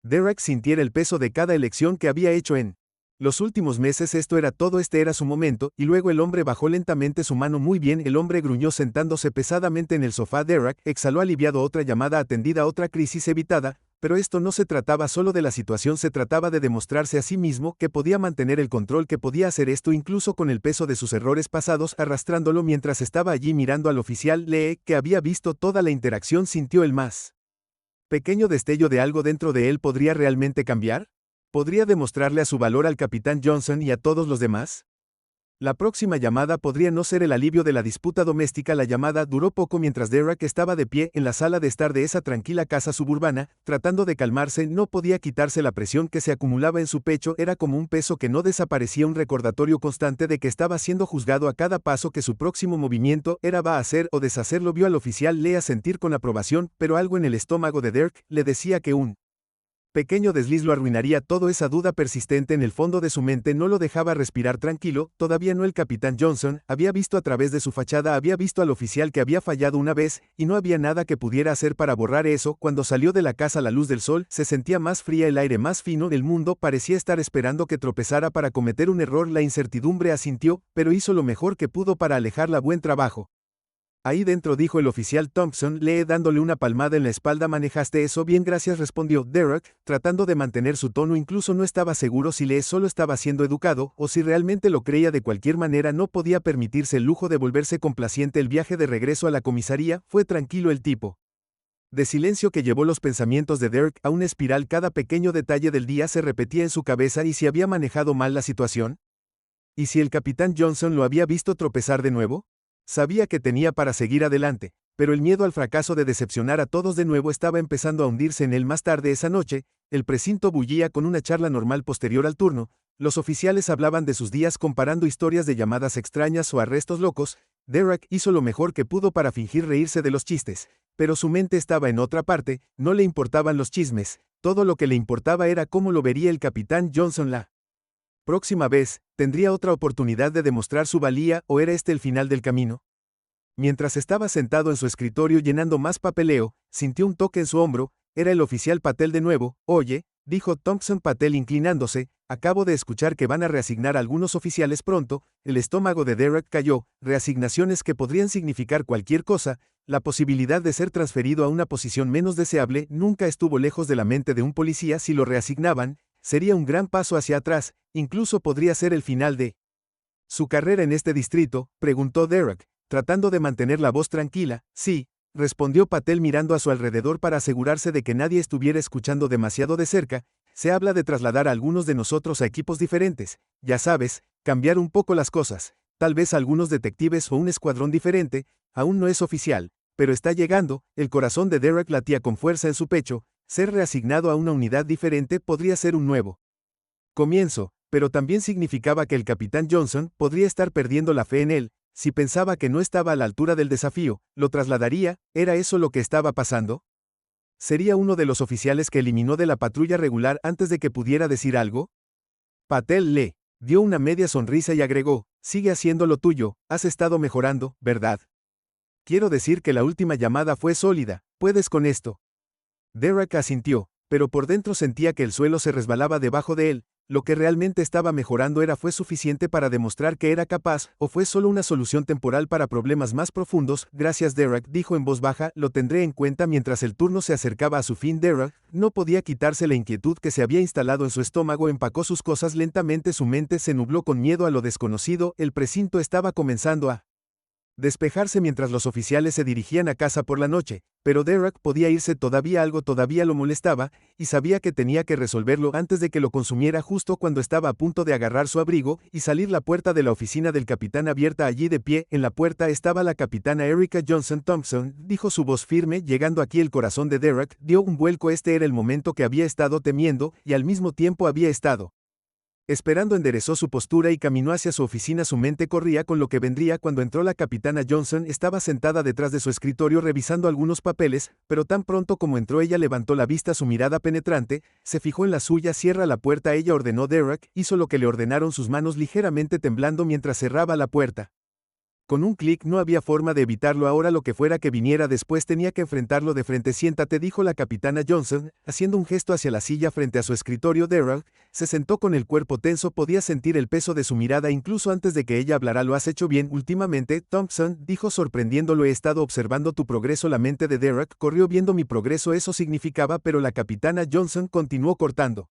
Derek sintiera el peso de cada elección que había hecho en los últimos meses. Esto era todo, este era su momento. Y luego el hombre bajó lentamente su mano. Muy bien, el hombre gruñó sentándose pesadamente en el sofá. Derek exhaló aliviado. Otra llamada atendida, otra crisis evitada, pero esto no se trataba solo de la situación, se trataba de demostrarse a sí mismo que podía mantener el control, que podía hacer esto incluso con el peso de sus errores pasados arrastrándolo. Mientras estaba allí mirando al oficial Lee, que había visto toda la interacción, sintió el más pequeño destello de algo dentro de él. ¿Podría realmente cambiar? ¿Podría demostrarle a su valor al capitán Johnson y a todos los demás? La próxima llamada podría no ser el alivio de la disputa doméstica. La llamada duró poco mientras Derek estaba de pie en la sala de estar de esa tranquila casa suburbana, tratando de calmarse. No podía quitarse la presión que se acumulaba en su pecho, era como un peso que no desaparecía, un recordatorio constante de que estaba siendo juzgado a cada paso, que su próximo movimiento era va a hacer o deshacerlo. Vio al oficial Lee sentir con aprobación, pero algo en el estómago de Derek le decía que un pequeño desliz lo arruinaría todo. Esa duda persistente en el fondo de su mente no lo dejaba respirar tranquilo. Todavía no. El capitán Johnson había visto a través de su fachada, había visto al oficial que había fallado una vez, y no había nada que pudiera hacer para borrar eso. Cuando salió de la casa, la luz del sol se sentía más fría, el aire más fino. El mundo parecía estar esperando que tropezara para cometer un error. La incertidumbre asintió, pero hizo lo mejor que pudo para alejarla. Buen trabajo. Ahí dentro, dijo el oficial Thompson, dándole una palmada en la espalda. Manejaste eso bien, gracias, respondió Derek, tratando de mantener su tono. Incluso no estaba seguro si Lee solo estaba siendo educado o si realmente lo creía. De cualquier manera, no podía permitirse el lujo de volverse complaciente. El viaje de regreso a la comisaría fue tranquilo. El tipo de silencio que llevó los pensamientos de Derek a una espiral. Cada pequeño detalle del día se repetía en su cabeza. ¿Y si había manejado mal la situación? ¿Y si el capitán Johnson lo había visto tropezar de nuevo? Sabía que tenía para seguir adelante, pero el miedo al fracaso de decepcionar a todos de nuevo estaba empezando a hundirse en él. Más tarde esa noche, el precinto bullía con una charla normal posterior al turno. Los oficiales hablaban de sus días comparando historias de llamadas extrañas o arrestos locos. Derek hizo lo mejor que pudo para fingir reírse de los chistes, pero su mente estaba en otra parte. No le importaban los chismes, todo lo que le importaba era cómo lo vería el capitán Johnson la próxima vez. ¿Tendría otra oportunidad de demostrar su valía o era este el final del camino? Mientras estaba sentado en su escritorio llenando más papeleo, sintió un toque en su hombro. Era el oficial Patel de nuevo. Oye, dijo Thompson. Patel inclinándose, acabo de escuchar que van a reasignar a algunos oficiales pronto. El estómago de Derek cayó. Reasignaciones que podrían significar cualquier cosa. La posibilidad de ser transferido a una posición menos deseable nunca estuvo lejos de la mente de un policía. Si lo reasignaban, sería un gran paso hacia atrás, incluso podría ser el final de su carrera en este distrito, preguntó Derek, tratando de mantener la voz tranquila. Sí, respondió Patel mirando a su alrededor para asegurarse de que nadie estuviera escuchando demasiado de cerca. Se habla de trasladar a algunos de nosotros a equipos diferentes, ya sabes, cambiar un poco las cosas, tal vez algunos detectives o un escuadrón diferente. Aún no es oficial, pero está llegando. El corazón de Derek latía con fuerza en su pecho. Ser reasignado a una unidad diferente podría ser un nuevo comienzo, pero también significaba que el capitán Johnson podría estar perdiendo la fe en él. Si pensaba que no estaba a la altura del desafío, lo trasladaría. ¿Era eso lo que estaba pasando? ¿Sería uno de los oficiales que eliminó de la patrulla regular antes de que pudiera decir algo? Patel le dio una media sonrisa y agregó, sigue haciendo lo tuyo, has estado mejorando, ¿verdad? Quiero decir que la última llamada fue sólida, ¿puedes con esto? Derek asintió, pero por dentro sentía que el suelo se resbalaba debajo de él. Lo que realmente estaba mejorando ¿fue suficiente para demostrar que era capaz, o fue solo una solución temporal para problemas más profundos? Gracias, Derek, dijo en voz baja, lo tendré en cuenta. Mientras el turno se acercaba a su fin, Derek no podía quitarse la inquietud que se había instalado en su estómago. Empacó sus cosas lentamente, su mente se nubló con miedo a lo desconocido. El precinto estaba comenzando a despejarse mientras los oficiales se dirigían a casa por la noche, pero Derek podía irse todavía. Algo todavía lo molestaba, y sabía que tenía que resolverlo antes de que lo consumiera. Justo cuando estaba a punto de agarrar su abrigo y salir, la puerta de la oficina del capitán abierta. Allí de pie, en la puerta, estaba la capitana Erica Johnson. Thompson, dijo su voz firme. Llegando aquí, el corazón de Derek dio un vuelco. Este era el momento que había estado temiendo, y al mismo tiempo había estado esperando. Enderezó su postura y caminó hacia su oficina. Su mente corría con lo que vendría. Cuando entró, la capitana Johnson estaba sentada detrás de su escritorio revisando algunos papeles, pero tan pronto como entró ella levantó la vista. Su mirada penetrante se fijó en la suya. Cierra la puerta, ella ordenó. Derek hizo lo que le ordenaron, sus manos ligeramente temblando mientras cerraba la puerta. Con un clic, no había forma de evitarlo. Ahora, lo que fuera que viniera después, tenía que enfrentarlo de frente. Siéntate, dijo la capitana Johnson, haciendo un gesto hacia la silla frente a su escritorio. Derek se sentó con el cuerpo tenso. Podía sentir el peso de su mirada incluso antes de que ella hablara. Lo has hecho bien últimamente, Thompson, dijo sorprendiéndolo. He estado observando tu progreso. La mente de Derek corrió viendo mi progreso. Eso significaba, pero la capitana Johnson continuó cortando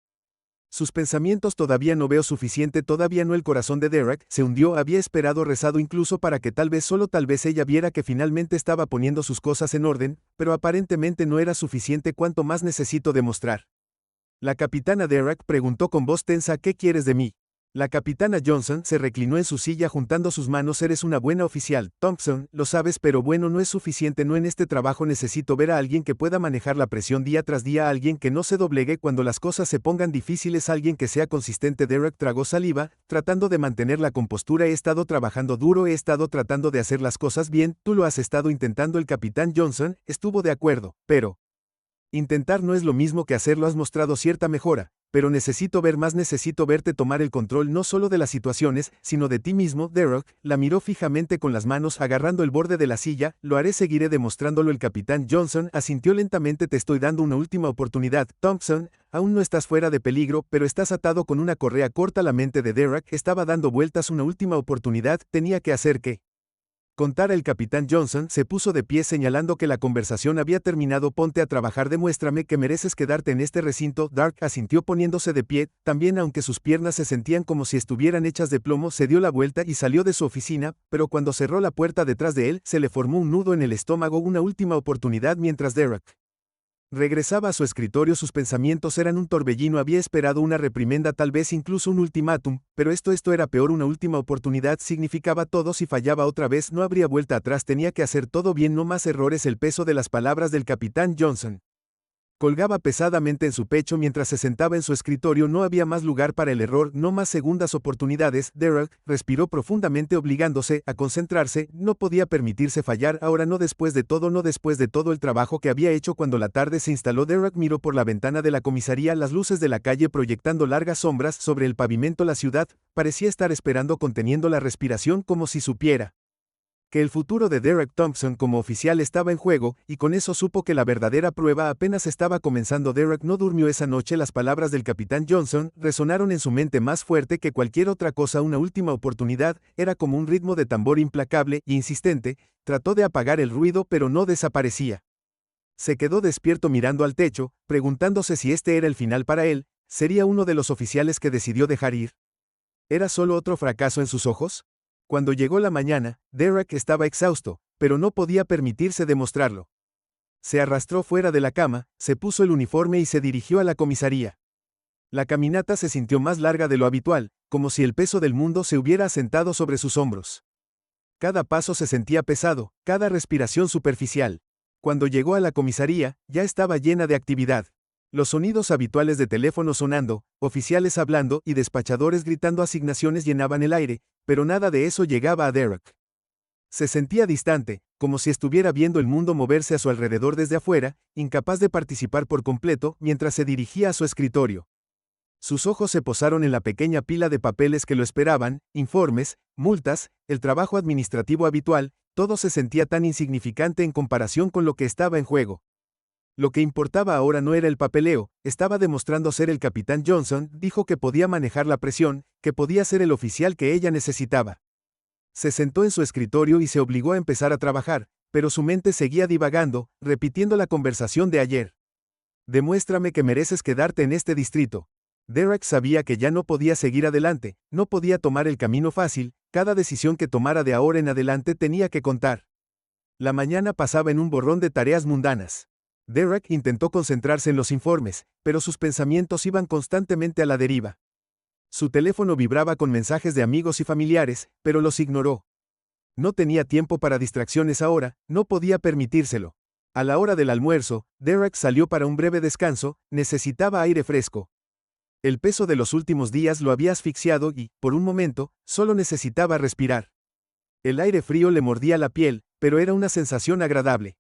sus pensamientos. Todavía no veo suficiente, todavía no. El corazón de Derek se hundió. Había esperado, rezado incluso para que tal vez, solo tal vez, ella viera que finalmente estaba poniendo sus cosas en orden, pero aparentemente no era suficiente. ¿Cuánto más necesito demostrar? La capitana Derek preguntó con voz tensa, ¿qué quieres de mí? La capitana Johnson se reclinó en su silla juntando sus manos. Eres una buena oficial, Thompson, lo sabes, pero bueno, no es suficiente. No en este trabajo. Necesito ver a alguien que pueda manejar la presión día tras día, alguien que no se doblegue cuando las cosas se pongan difíciles, alguien que sea consistente. Derek tragó saliva, tratando de mantener la compostura. He estado trabajando duro, he estado tratando de hacer las cosas bien. Tú lo has estado intentando. El capitán Johnson estuvo de acuerdo, pero intentar no es lo mismo que hacerlo. Has mostrado cierta mejora, pero necesito ver más. Necesito verte tomar el control no solo de las situaciones, sino de ti mismo. Derek la miró fijamente con las manos agarrando el borde de la silla. Lo haré, seguiré demostrándolo. El capitán Johnson asintió lentamente. Te estoy dando una última oportunidad, Thompson. Aún no estás fuera de peligro, pero estás atado con una correa corta. La mente de Derek estaba dando vueltas. Una última oportunidad. Tenía que hacer que Contara el capitán Johnson se puso de pie señalando que la conversación había terminado. Ponte a trabajar, demuéstrame que mereces quedarte en este recinto. Dark asintió poniéndose de pie, también aunque sus piernas se sentían como si estuvieran hechas de plomo. Se dio la vuelta y salió de su oficina, pero cuando cerró la puerta detrás de él, se le formó un nudo en el estómago. Una última oportunidad mientras Derek regresaba a su escritorio. Sus pensamientos eran un torbellino. Había esperado una reprimenda, tal vez incluso un ultimátum, pero esto era peor. Una última oportunidad significaba todo. Si fallaba otra vez, no habría vuelta atrás. Tenía que hacer todo bien, no más errores. El peso de las palabras del capitán Johnson colgaba pesadamente en su pecho mientras se sentaba en su escritorio. No había más lugar para el error, no más segundas oportunidades. Derek respiró profundamente, obligándose a concentrarse. No podía permitirse fallar ahora, no después de todo el trabajo que había hecho. Cuando la tarde se instaló, Derek miró por la ventana de la comisaría, las luces de la calle proyectando largas sombras sobre el pavimento. La ciudad parecía estar esperando, conteniendo la respiración, como si supiera que el futuro de Derek Thompson como oficial estaba en juego, y con eso supo que la verdadera prueba apenas estaba comenzando. Derek no durmió esa noche. Las palabras del capitán Johnson resonaron en su mente más fuerte que cualquier otra cosa. Una última oportunidad, era como un ritmo de tambor implacable e insistente. Trató de apagar el ruido, pero no desaparecía. Se quedó despierto mirando al techo, preguntándose si este era el final para él. ¿Sería uno de los oficiales que decidió dejar ir? ¿Era solo otro fracaso en sus ojos? Cuando llegó la mañana, Derek estaba exhausto, pero no podía permitirse demostrarlo. Se arrastró fuera de la cama, se puso el uniforme y se dirigió a la comisaría. La caminata se sintió más larga de lo habitual, como si el peso del mundo se hubiera asentado sobre sus hombros. Cada paso se sentía pesado, cada respiración superficial. Cuando llegó a la comisaría, ya estaba llena de actividad. Los sonidos habituales de teléfono sonando, oficiales hablando y despachadores gritando asignaciones llenaban el aire, pero nada de eso llegaba a Derek. Se sentía distante, como si estuviera viendo el mundo moverse a su alrededor desde afuera, incapaz de participar por completo mientras se dirigía a su escritorio. Sus ojos se posaron en la pequeña pila de papeles que lo esperaban, informes, multas, el trabajo administrativo habitual. Todo se sentía tan insignificante en comparación con lo que estaba en juego. Lo que importaba ahora no era el papeleo, estaba demostrando ser el capitán Johnson. Dijo que podía manejar la presión, que podía ser el oficial que ella necesitaba. Se sentó en su escritorio y se obligó a empezar a trabajar, pero su mente seguía divagando, repitiendo la conversación de ayer. Demuéstrame que mereces quedarte en este distrito. Derek sabía que ya no podía seguir adelante, no podía tomar el camino fácil. Cada decisión que tomara de ahora en adelante tenía que contar. La mañana pasaba en un borrón de tareas mundanas. Derek intentó concentrarse en los informes, pero sus pensamientos iban constantemente a la deriva. Su teléfono vibraba con mensajes de amigos y familiares, pero los ignoró. No tenía tiempo para distracciones ahora, no podía permitírselo. A la hora del almuerzo, Derek salió para un breve descanso. Necesitaba aire fresco. El peso de los últimos días lo había asfixiado y, por un momento, solo necesitaba respirar. El aire frío le mordía la piel, pero era una sensación agradable.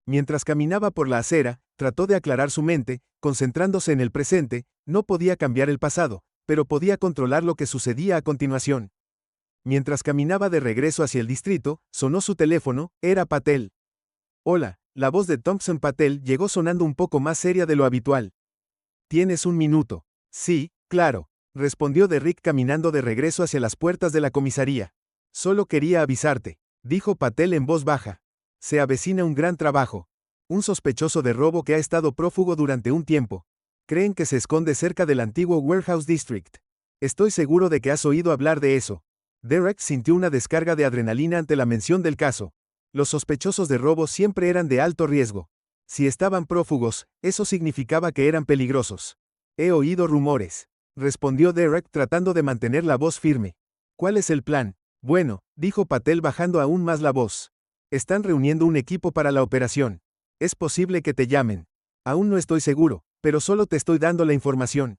Mientras caminaba por la acera, trató de aclarar su mente, concentrándose en el presente. No podía cambiar el pasado, pero podía controlar lo que sucedía a continuación. Mientras caminaba de regreso hacia el distrito, sonó su teléfono. Era Patel. Hola, la voz de Thompson Patel llegó sonando un poco más seria de lo habitual. ¿Tienes un minuto? Sí, claro, respondió Derrick caminando de regreso hacia las puertas de la comisaría. Solo quería avisarte, dijo Patel en voz baja. Se avecina un gran trabajo. Un sospechoso de robo que ha estado prófugo durante un tiempo. Creen que se esconde cerca del antiguo Warehouse District. Estoy seguro de que has oído hablar de eso. Derek sintió una descarga de adrenalina ante la mención del caso. Los sospechosos de robo siempre eran de alto riesgo. Si estaban prófugos, eso significaba que eran peligrosos. He oído rumores, respondió Derek tratando de mantener la voz firme. ¿Cuál es el plan? Bueno, dijo Patel bajando aún más la voz. Están reuniendo un equipo para la operación. Es posible que te llamen. Aún no estoy seguro, pero solo te estoy dando la información.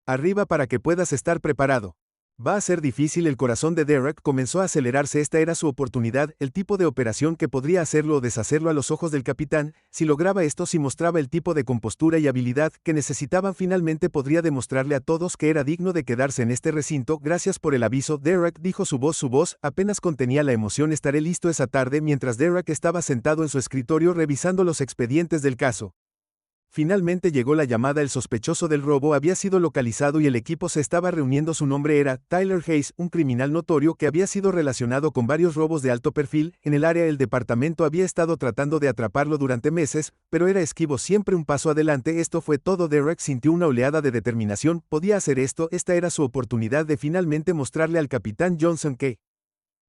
Arriba para que puedas estar preparado. Va a ser difícil. El corazón de Derek comenzó a acelerarse. Esta era su oportunidad, el tipo de operación que podría hacerlo o deshacerlo a los ojos del capitán. Si lograba esto, si mostraba el tipo de compostura y habilidad que necesitaban, finalmente podría demostrarle a todos que era digno de quedarse en este recinto. Gracias por el aviso, Derek, dijo su voz apenas contenía la emoción. Estaré listo esa tarde. Mientras Derek estaba sentado en su escritorio revisando los expedientes del caso, Finalmente llegó la llamada. El sospechoso del robo había sido localizado y el equipo se estaba reuniendo. Su nombre era Tyler Hayes, un criminal notorio que había sido relacionado con varios robos de alto perfil en el área. El departamento había estado tratando de atraparlo durante meses, pero era esquivo, siempre un paso adelante. Esto fue todo. Derek sintió una oleada de determinación. Podía hacer esto. Esta era su oportunidad de finalmente mostrarle al capitán Johnson que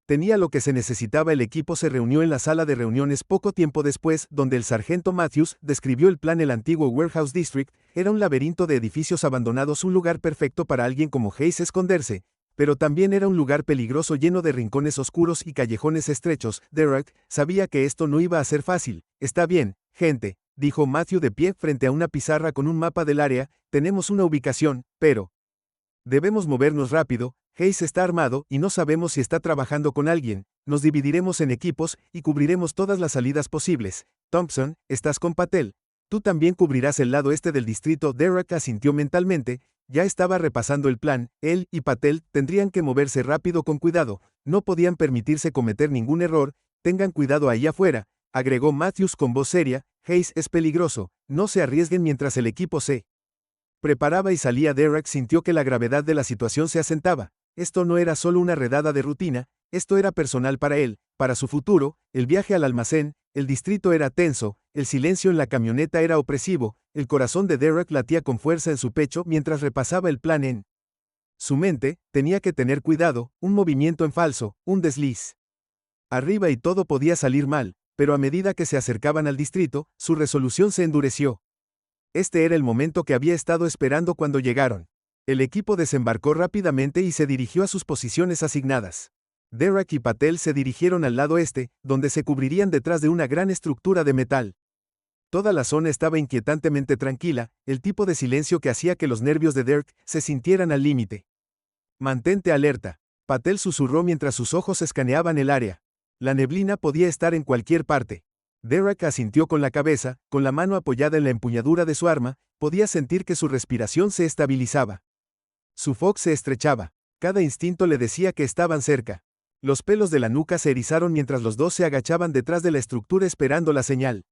tenía lo que se necesitaba. El equipo se reunió en la sala de reuniones poco tiempo después, donde el sargento Matthews describió el plan. El antiguo Warehouse District era un laberinto de edificios abandonados, un lugar perfecto para alguien como Hayes esconderse, pero también era un lugar peligroso, lleno de rincones oscuros y callejones estrechos. Derek sabía que esto no iba a ser fácil. Está bien, gente, dijo Matthew de pie frente a una pizarra con un mapa del área, tenemos una ubicación, pero debemos movernos rápido. Hayes está armado y no sabemos si está trabajando con alguien. Nos dividiremos en equipos y cubriremos todas las salidas posibles. Thompson, estás con Patel. Tú también cubrirás el lado este del distrito. Derek asintió mentalmente. Ya estaba repasando el plan. Él y Patel tendrían que moverse rápido, con cuidado. No podían permitirse cometer ningún error. Tengan cuidado ahí afuera, agregó Matthews con voz seria. Hayes es peligroso. No se arriesguen mientras el equipo se preparaba y salía. Derek sintió que la gravedad de la situación se asentaba. Esto no era solo una redada de rutina, esto era personal para él, para su futuro. El viaje al almacén, el distrito era tenso, el silencio en la camioneta era opresivo. El corazón de Derek latía con fuerza en su pecho mientras repasaba el plan en su mente. Tenía que tener cuidado, un movimiento en falso, un desliz arriba y todo podía salir mal, pero a medida que se acercaban al distrito, su resolución se endureció. Este era el momento que había estado esperando. Cuando llegaron, el equipo desembarcó rápidamente y se dirigió a sus posiciones asignadas. Derek y Patel se dirigieron al lado este, donde se cubrirían detrás de una gran estructura de metal. Toda la zona estaba inquietantemente tranquila, el tipo de silencio que hacía que los nervios de Derek se sintieran al límite. Mantente alerta, Patel susurró mientras sus ojos escaneaban el área. La neblina podía estar en cualquier parte. Derek asintió con la cabeza, con la mano apoyada en la empuñadura de su arma. Podía sentir que su respiración se estabilizaba. Su fox se estrechaba. Cada instinto le decía que estaban cerca. Los pelos de la nuca se erizaron mientras los dos se agachaban detrás de la estructura esperando la señal.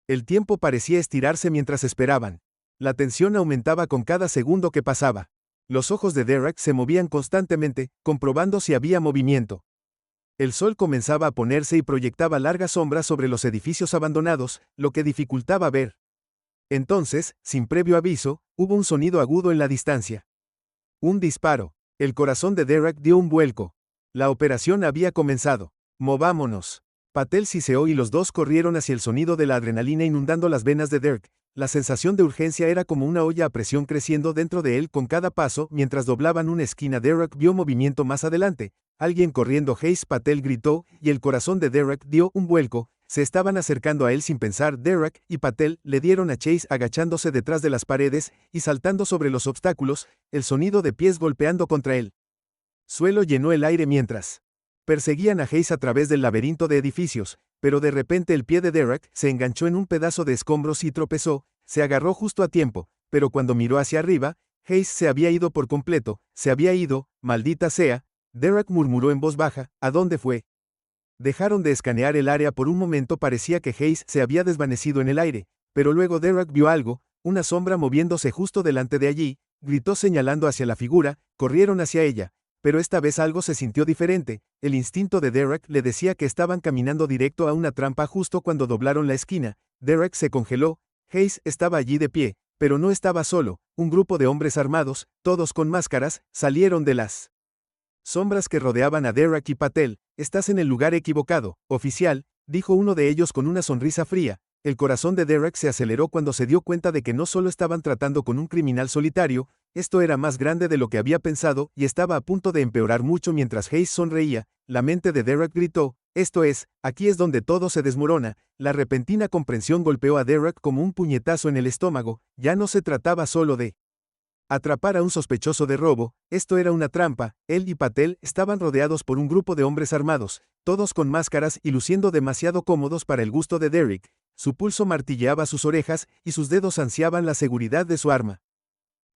El tiempo parecía estirarse mientras esperaban. La tensión aumentaba con cada segundo que pasaba. Los ojos de Derek se movían constantemente, comprobando si había movimiento. El sol comenzaba a ponerse y proyectaba largas sombras sobre los edificios abandonados, lo que dificultaba ver. Entonces, sin previo aviso, hubo un sonido agudo en la distancia. Un disparo. El corazón de Derek dio un vuelco. La operación había comenzado. Movámonos. Patel siseó y los dos corrieron hacia el sonido de la adrenalina inundando las venas de Derek. La sensación de urgencia era como una olla a presión creciendo dentro de él con cada paso. Mientras doblaban una esquina, Derek vio movimiento más adelante. Alguien corriendo. Hayes. Patel gritó, y el corazón de Derek dio un vuelco. Se estaban acercando a él sin pensar. Derek y Patel le dieron a Chase agachándose detrás de las paredes y saltando sobre los obstáculos, el sonido de pies golpeando contra él. Suelo llenó el aire mientras perseguían a Hayes a través del laberinto de edificios, pero de repente el pie de Derek se enganchó en un pedazo de escombros y tropezó. Se agarró justo a tiempo, pero cuando miró hacia arriba, Hayes se había ido por completo. Se había ido, maldita sea. Derek murmuró en voz baja, ¿a dónde fue? Dejaron de escanear el área por un momento. Parecía que Hayes se había desvanecido en el aire, pero luego Derek vio algo, una sombra moviéndose justo delante de allí. Gritó señalando hacia la figura. Corrieron hacia ella, pero esta vez algo se sintió diferente. El instinto de Derek le decía que estaban caminando directo a una trampa. Justo cuando doblaron la esquina, Derek se congeló. Hayes estaba allí de pie, pero no estaba solo. Un grupo de hombres armados, todos con máscaras, salieron de las sombras que rodeaban a Derek y Patel. Estás en el lugar equivocado, oficial, dijo uno de ellos con una sonrisa fría. El corazón de Derek se aceleró cuando se dio cuenta de que no solo estaban tratando con un criminal solitario, esto era más grande de lo que había pensado y estaba a punto de empeorar mucho. Mientras Hayes sonreía, la mente de Derek gritó, esto es, aquí es donde todo se desmorona. La repentina comprensión golpeó a Derek como un puñetazo en el estómago. Ya no se trataba solo de atrapar a un sospechoso de robo, esto era una trampa. Él y Patel estaban rodeados por un grupo de hombres armados, todos con máscaras y luciendo demasiado cómodos para el gusto de Derek. Su pulso martilleaba sus orejas y sus dedos ansiaban la seguridad de su arma.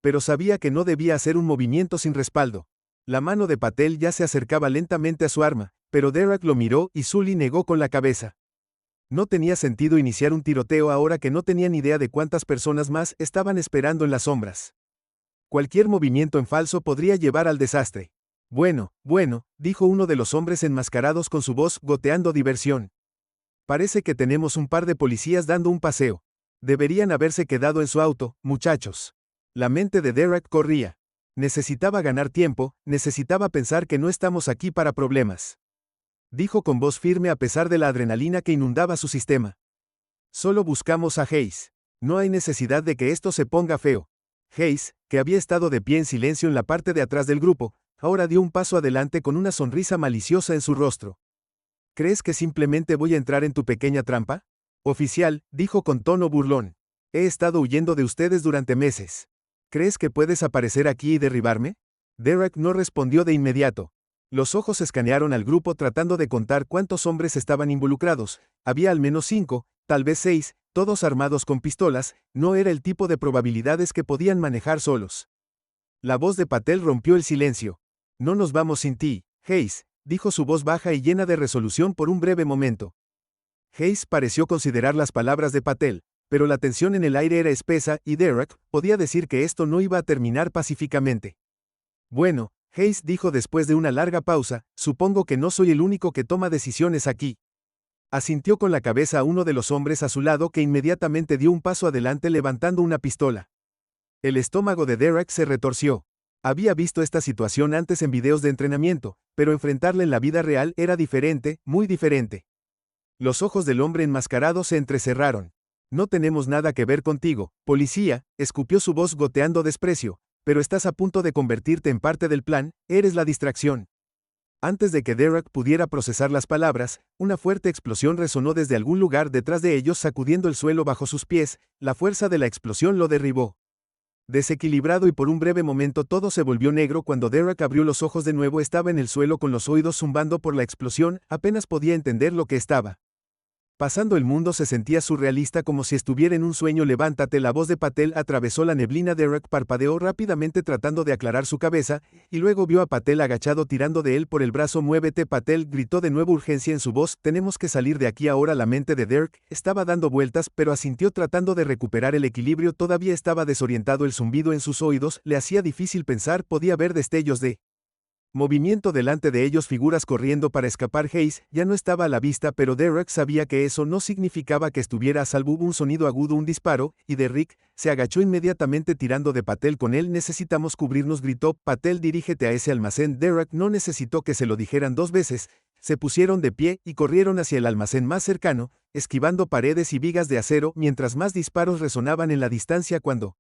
Pero sabía que no debía hacer un movimiento sin respaldo. La mano de Patel ya se acercaba lentamente a su arma, pero Derek lo miró y Sully negó con la cabeza. No tenía sentido iniciar un tiroteo ahora que no tenían idea de cuántas personas más estaban esperando en las sombras. Cualquier movimiento en falso podría llevar al desastre. Bueno, dijo uno de los hombres enmascarados con su voz goteando diversión. Parece que tenemos un par de policías dando un paseo. Deberían haberse quedado en su auto, muchachos. La mente de Derek corría. Necesitaba ganar tiempo, necesitaba pensar que no estamos aquí para problemas. Dijo con voz firme a pesar de la adrenalina que inundaba su sistema. Solo buscamos a Hayes. No hay necesidad de que esto se ponga feo. Hayes, que había estado de pie en silencio en la parte de atrás del grupo, ahora dio un paso adelante con una sonrisa maliciosa en su rostro. ¿Crees que simplemente voy a entrar en tu pequeña trampa? Oficial, dijo con tono burlón. He estado huyendo de ustedes durante meses. ¿Crees que puedes aparecer aquí y derribarme? Derek no respondió de inmediato. Los ojos escanearon al grupo tratando de contar cuántos hombres estaban involucrados. Había al menos 5, tal vez 6, todos armados con pistolas. No era el tipo de probabilidades que podían manejar solos. La voz de Patel rompió el silencio. No nos vamos sin ti, Hayes, dijo su voz baja y llena de resolución por un breve momento. Hayes pareció considerar las palabras de Patel, pero la tensión en el aire era espesa y Derek podía decir que esto no iba a terminar pacíficamente. Bueno, Hayes dijo después de una larga pausa, supongo que no soy el único que toma decisiones aquí. Asintió con la cabeza a uno de los hombres a su lado que inmediatamente dio un paso adelante levantando una pistola. El estómago de Derek se retorció. Había visto esta situación antes en videos de entrenamiento, pero enfrentarla en la vida real era diferente, muy diferente. Los ojos del hombre enmascarado se entrecerraron. No tenemos nada que ver contigo, policía, escupió su voz goteando desprecio, pero estás a punto de convertirte en parte del plan, eres la distracción. Antes de que Derek pudiera procesar las palabras, una fuerte explosión resonó desde algún lugar detrás de ellos sacudiendo el suelo bajo sus pies, la fuerza de la explosión lo derribó. Desequilibrado y por un breve momento todo se volvió negro cuando Derek abrió los ojos de nuevo estaba en el suelo con los oídos zumbando por la explosión, apenas podía entender lo que estaba pasando. El mundo se sentía surrealista como si estuviera en un sueño. Levántate, la voz de Patel atravesó la neblina. Derek parpadeó rápidamente tratando de aclarar su cabeza, y luego vio a Patel agachado tirando de él por el brazo. Muévete, Patel gritó de nuevo urgencia en su voz, tenemos que salir de aquí ahora. La mente de Derek estaba dando vueltas, pero asintió tratando de recuperar el equilibrio. Todavía estaba desorientado, el zumbido en sus oídos le hacía difícil pensar, podía ver destellos de movimiento delante de ellos, figuras corriendo para escapar. Hayes ya no estaba a la vista, pero Derek sabía que eso no significaba que estuviera a salvo. Hubo un sonido agudo, un disparo, y Derrick se agachó inmediatamente tirando de Patel con él. Necesitamos cubrirnos, gritó. Patel, dirígete a ese almacén. Derek no necesitó que se lo dijeran dos veces. Se pusieron de pie y corrieron hacia el almacén más cercano, esquivando paredes y vigas de acero mientras más disparos resonaban en la distancia. Cuando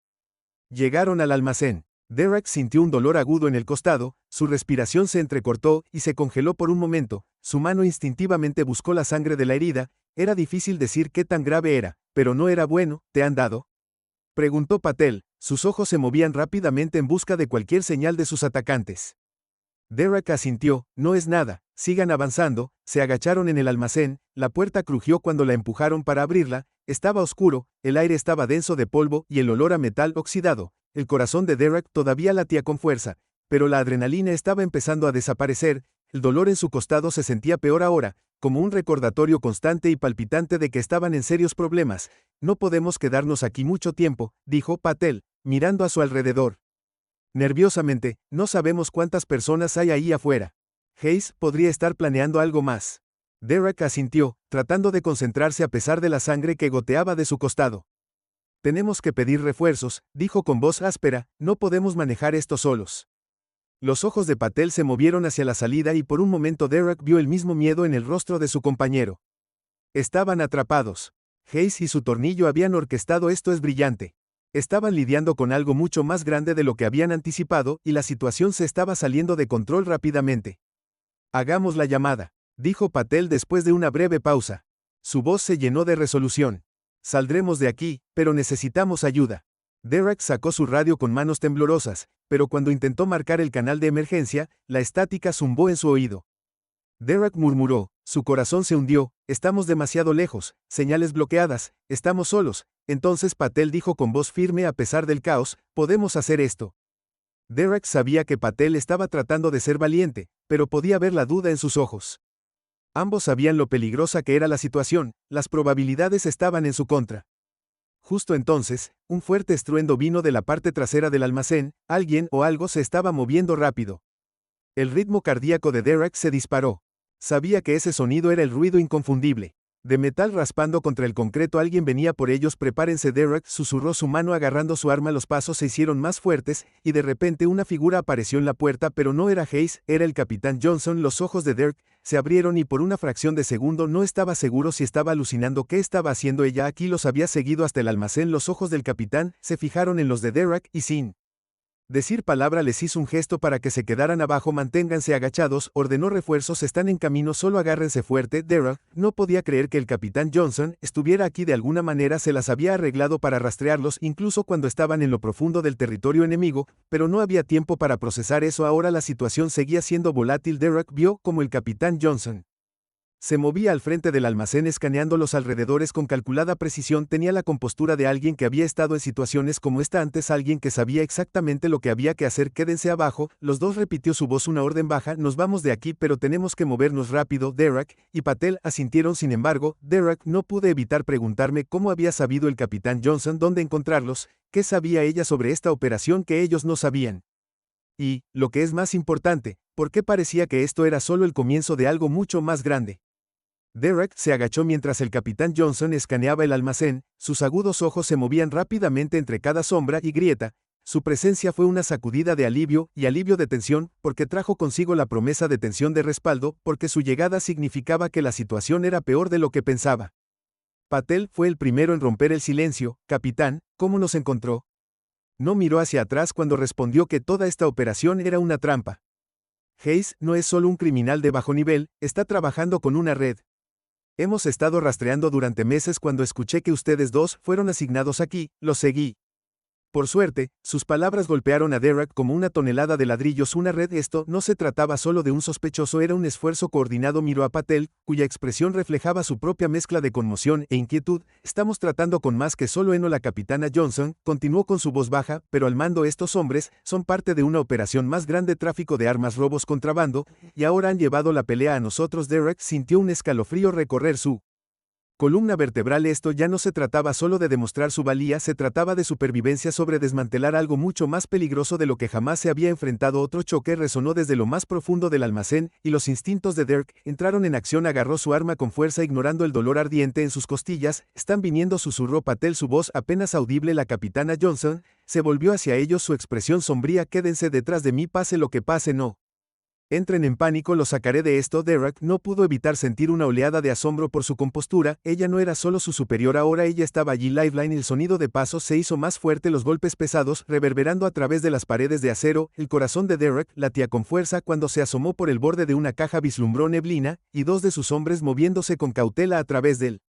llegaron al almacén, Derek sintió un dolor agudo en el costado, su respiración se entrecortó y se congeló por un momento, su mano instintivamente buscó la sangre de la herida. Era difícil decir qué tan grave era, pero no era bueno. ¿Te han dado?, preguntó Patel, sus ojos se movían rápidamente en busca de cualquier señal de sus atacantes. Derek asintió, no es nada, sigan avanzando. Se agacharon en el almacén, la puerta crujió cuando la empujaron para abrirla, estaba oscuro, el aire estaba denso de polvo y el olor a metal oxidado. El corazón de Derek todavía latía con fuerza, pero la adrenalina estaba empezando a desaparecer. El dolor en su costado se sentía peor ahora, como un recordatorio constante y palpitante de que estaban en serios problemas. No podemos quedarnos aquí mucho tiempo, dijo Patel, mirando a su alrededor. Nerviosamente, no sabemos cuántas personas hay ahí afuera. Hayes podría estar planeando algo más. Derek asintió, tratando de concentrarse a pesar de la sangre que goteaba de su costado. Tenemos que pedir refuerzos, dijo con voz áspera, no podemos manejar esto solos. Los ojos de Patel se movieron hacia la salida y por un momento Derek vio el mismo miedo en el rostro de su compañero. Estaban atrapados. Hayes y su tornillo habían orquestado esto. Es brillante. Estaban lidiando con algo mucho más grande de lo que habían anticipado y la situación se estaba saliendo de control rápidamente. Hagamos la llamada, dijo Patel después de una breve pausa. Su voz se llenó de resolución. Saldremos de aquí, pero necesitamos ayuda. Derek sacó su radio con manos temblorosas, pero cuando intentó marcar el canal de emergencia, la estática zumbó en su oído. Derek murmuró, su corazón se hundió, estamos demasiado lejos, señales bloqueadas, estamos solos. Entonces Patel dijo con voz firme, a pesar del caos, podemos hacer esto. Derek sabía que Patel estaba tratando de ser valiente, pero podía ver la duda en sus ojos. Ambos sabían lo peligrosa que era la situación, las probabilidades estaban en su contra. Justo entonces, un fuerte estruendo vino de la parte trasera del almacén, alguien o algo se estaba moviendo rápido. El ritmo cardíaco de Derek se disparó. Sabía que ese sonido era el ruido inconfundible. De metal raspando contra el concreto alguien venía por ellos. Prepárense. Derek susurró, su mano agarrando su arma. Los pasos se hicieron más fuertes, y de repente una figura apareció en la puerta, pero no era Hayes, era el capitán Johnson. Los ojos de Derek se abrieron y por una fracción de segundo no estaba seguro si estaba alucinando. ¿Qué estaba haciendo ella aquí? Los había seguido hasta el almacén. Los ojos del capitán se fijaron en los de Derek y sin decir palabra les hizo un gesto para que se quedaran abajo. Manténganse agachados, ordenó. Refuerzos están en camino, solo agárrense fuerte. Derek no podía creer que el capitán Johnson estuviera aquí. De alguna manera se las había arreglado para rastrearlos, incluso cuando estaban en lo profundo del territorio enemigo, pero no había tiempo para procesar eso. Ahora la situación seguía siendo volátil. Derek vio como el capitán Johnson se movía al frente del almacén escaneando los alrededores con calculada precisión. Tenía la compostura de alguien que había estado en situaciones como esta antes, alguien que sabía exactamente lo que había que hacer. Quédense abajo. Los dos, repitió su voz, una orden baja. Nos vamos de aquí, pero tenemos que movernos rápido. Derek y Patel asintieron. Sin embargo, Derek no pude evitar preguntarme cómo había sabido el capitán Johnson dónde encontrarlos, qué sabía ella sobre esta operación que ellos no sabían. Y, lo que es más importante, ¿por qué parecía que esto era solo el comienzo de algo mucho más grande? Derek se agachó mientras el capitán Johnson escaneaba el almacén. Sus agudos ojos se movían rápidamente entre cada sombra y grieta. Su presencia fue una sacudida de alivio y alivio de tensión, porque trajo consigo la promesa de tensión de respaldo, porque su llegada significaba que la situación era peor de lo que pensaba. Patel fue el primero en romper el silencio. Capitán, ¿cómo nos encontró? No miró hacia atrás cuando respondió que toda esta operación era una trampa. Hayes no es solo un criminal de bajo nivel, está trabajando con una red. Hemos estado rastreando durante meses. Cuando escuché que ustedes dos fueron asignados aquí, los seguí. Por suerte, sus palabras golpearon a Derek como una tonelada de ladrillos. Una red. Esto no se trataba solo de un sospechoso, era un esfuerzo coordinado. Miró a Patel, cuya expresión reflejaba su propia mezcla de conmoción e inquietud. Estamos tratando con más que solo Eno. La capitana Johnson continuó con su voz baja, pero al mando. Estos hombres son parte de una operación más grande: tráfico de armas, robos, contrabando, y ahora han llevado la pelea a nosotros. Derek sintió un escalofrío recorrer su columna vertebral. Esto ya no se trataba solo de demostrar su valía, se trataba de supervivencia, sobre desmantelar algo mucho más peligroso de lo que jamás se había enfrentado. Otro choque resonó desde lo más profundo del almacén, y los instintos de Derek entraron en acción. Agarró su arma con fuerza, ignorando el dolor ardiente en sus costillas. Están viniendo, susurró Patel, su voz apenas audible. La capitana Johnson se volvió hacia ellos, su expresión sombría. Quédense detrás de mí, pase lo que pase, no entren en pánico, lo sacaré de esto. Derek no pudo evitar sentir una oleada de asombro por su compostura. Ella no era solo su superior, ahora ella estaba allí. Lifeline. El sonido de pasos se hizo más fuerte, los golpes pesados reverberando a través de las paredes de acero. El corazón de Derek latía con fuerza. Cuando se asomó por el borde de una caja vislumbró neblina, y dos de sus hombres moviéndose con cautela a través del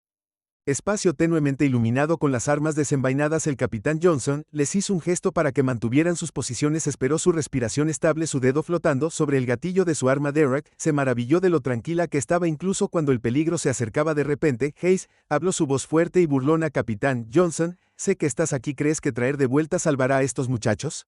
espacio tenuemente iluminado con las armas desenvainadas. El capitán Johnson les hizo un gesto para que mantuvieran sus posiciones. Esperó, su respiración estable, su dedo flotando sobre el gatillo de su arma. Derek se maravilló de lo tranquila que estaba incluso cuando el peligro se acercaba. De repente, Hayes habló, su voz fuerte y burlona. Capitán Johnson, sé que estás aquí. ¿Crees que traer de vuelta salvará a estos muchachos?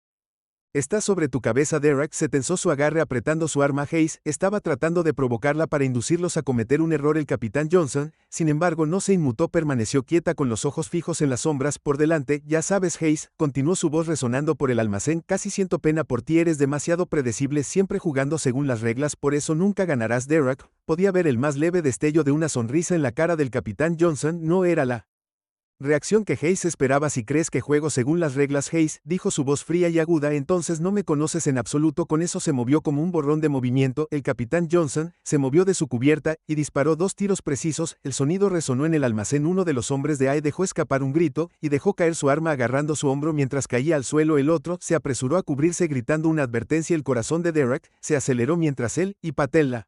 Está sobre tu cabeza. Derek se tensó, su agarre apretando su arma. Hayes estaba tratando de provocarla para inducirlos a cometer un error. El capitán Johnson, sin embargo, no se inmutó, permaneció quieta con los ojos fijos en las sombras por delante. Ya sabes, Hayes, continuó su voz resonando por el almacén, casi siento pena por ti, eres demasiado predecible, siempre jugando según las reglas, por eso nunca ganarás. Derek podía ver el más leve destello de una sonrisa en la cara del capitán Johnson. No era la reacción que Hayes esperaba. Si crees que juego según las reglas, Hayes, dijo su voz fría y aguda, entonces no me conoces en absoluto. Con eso se movió como un borrón de movimiento. El capitán Johnson se movió de su cubierta y disparó dos tiros precisos. El sonido resonó en el almacén. Uno de los hombres de Ae dejó escapar un grito y dejó caer su arma agarrando su hombro mientras caía al suelo. El otro se apresuró a cubrirse gritando una advertencia. El corazón de Derek se aceleró mientras él y Patel la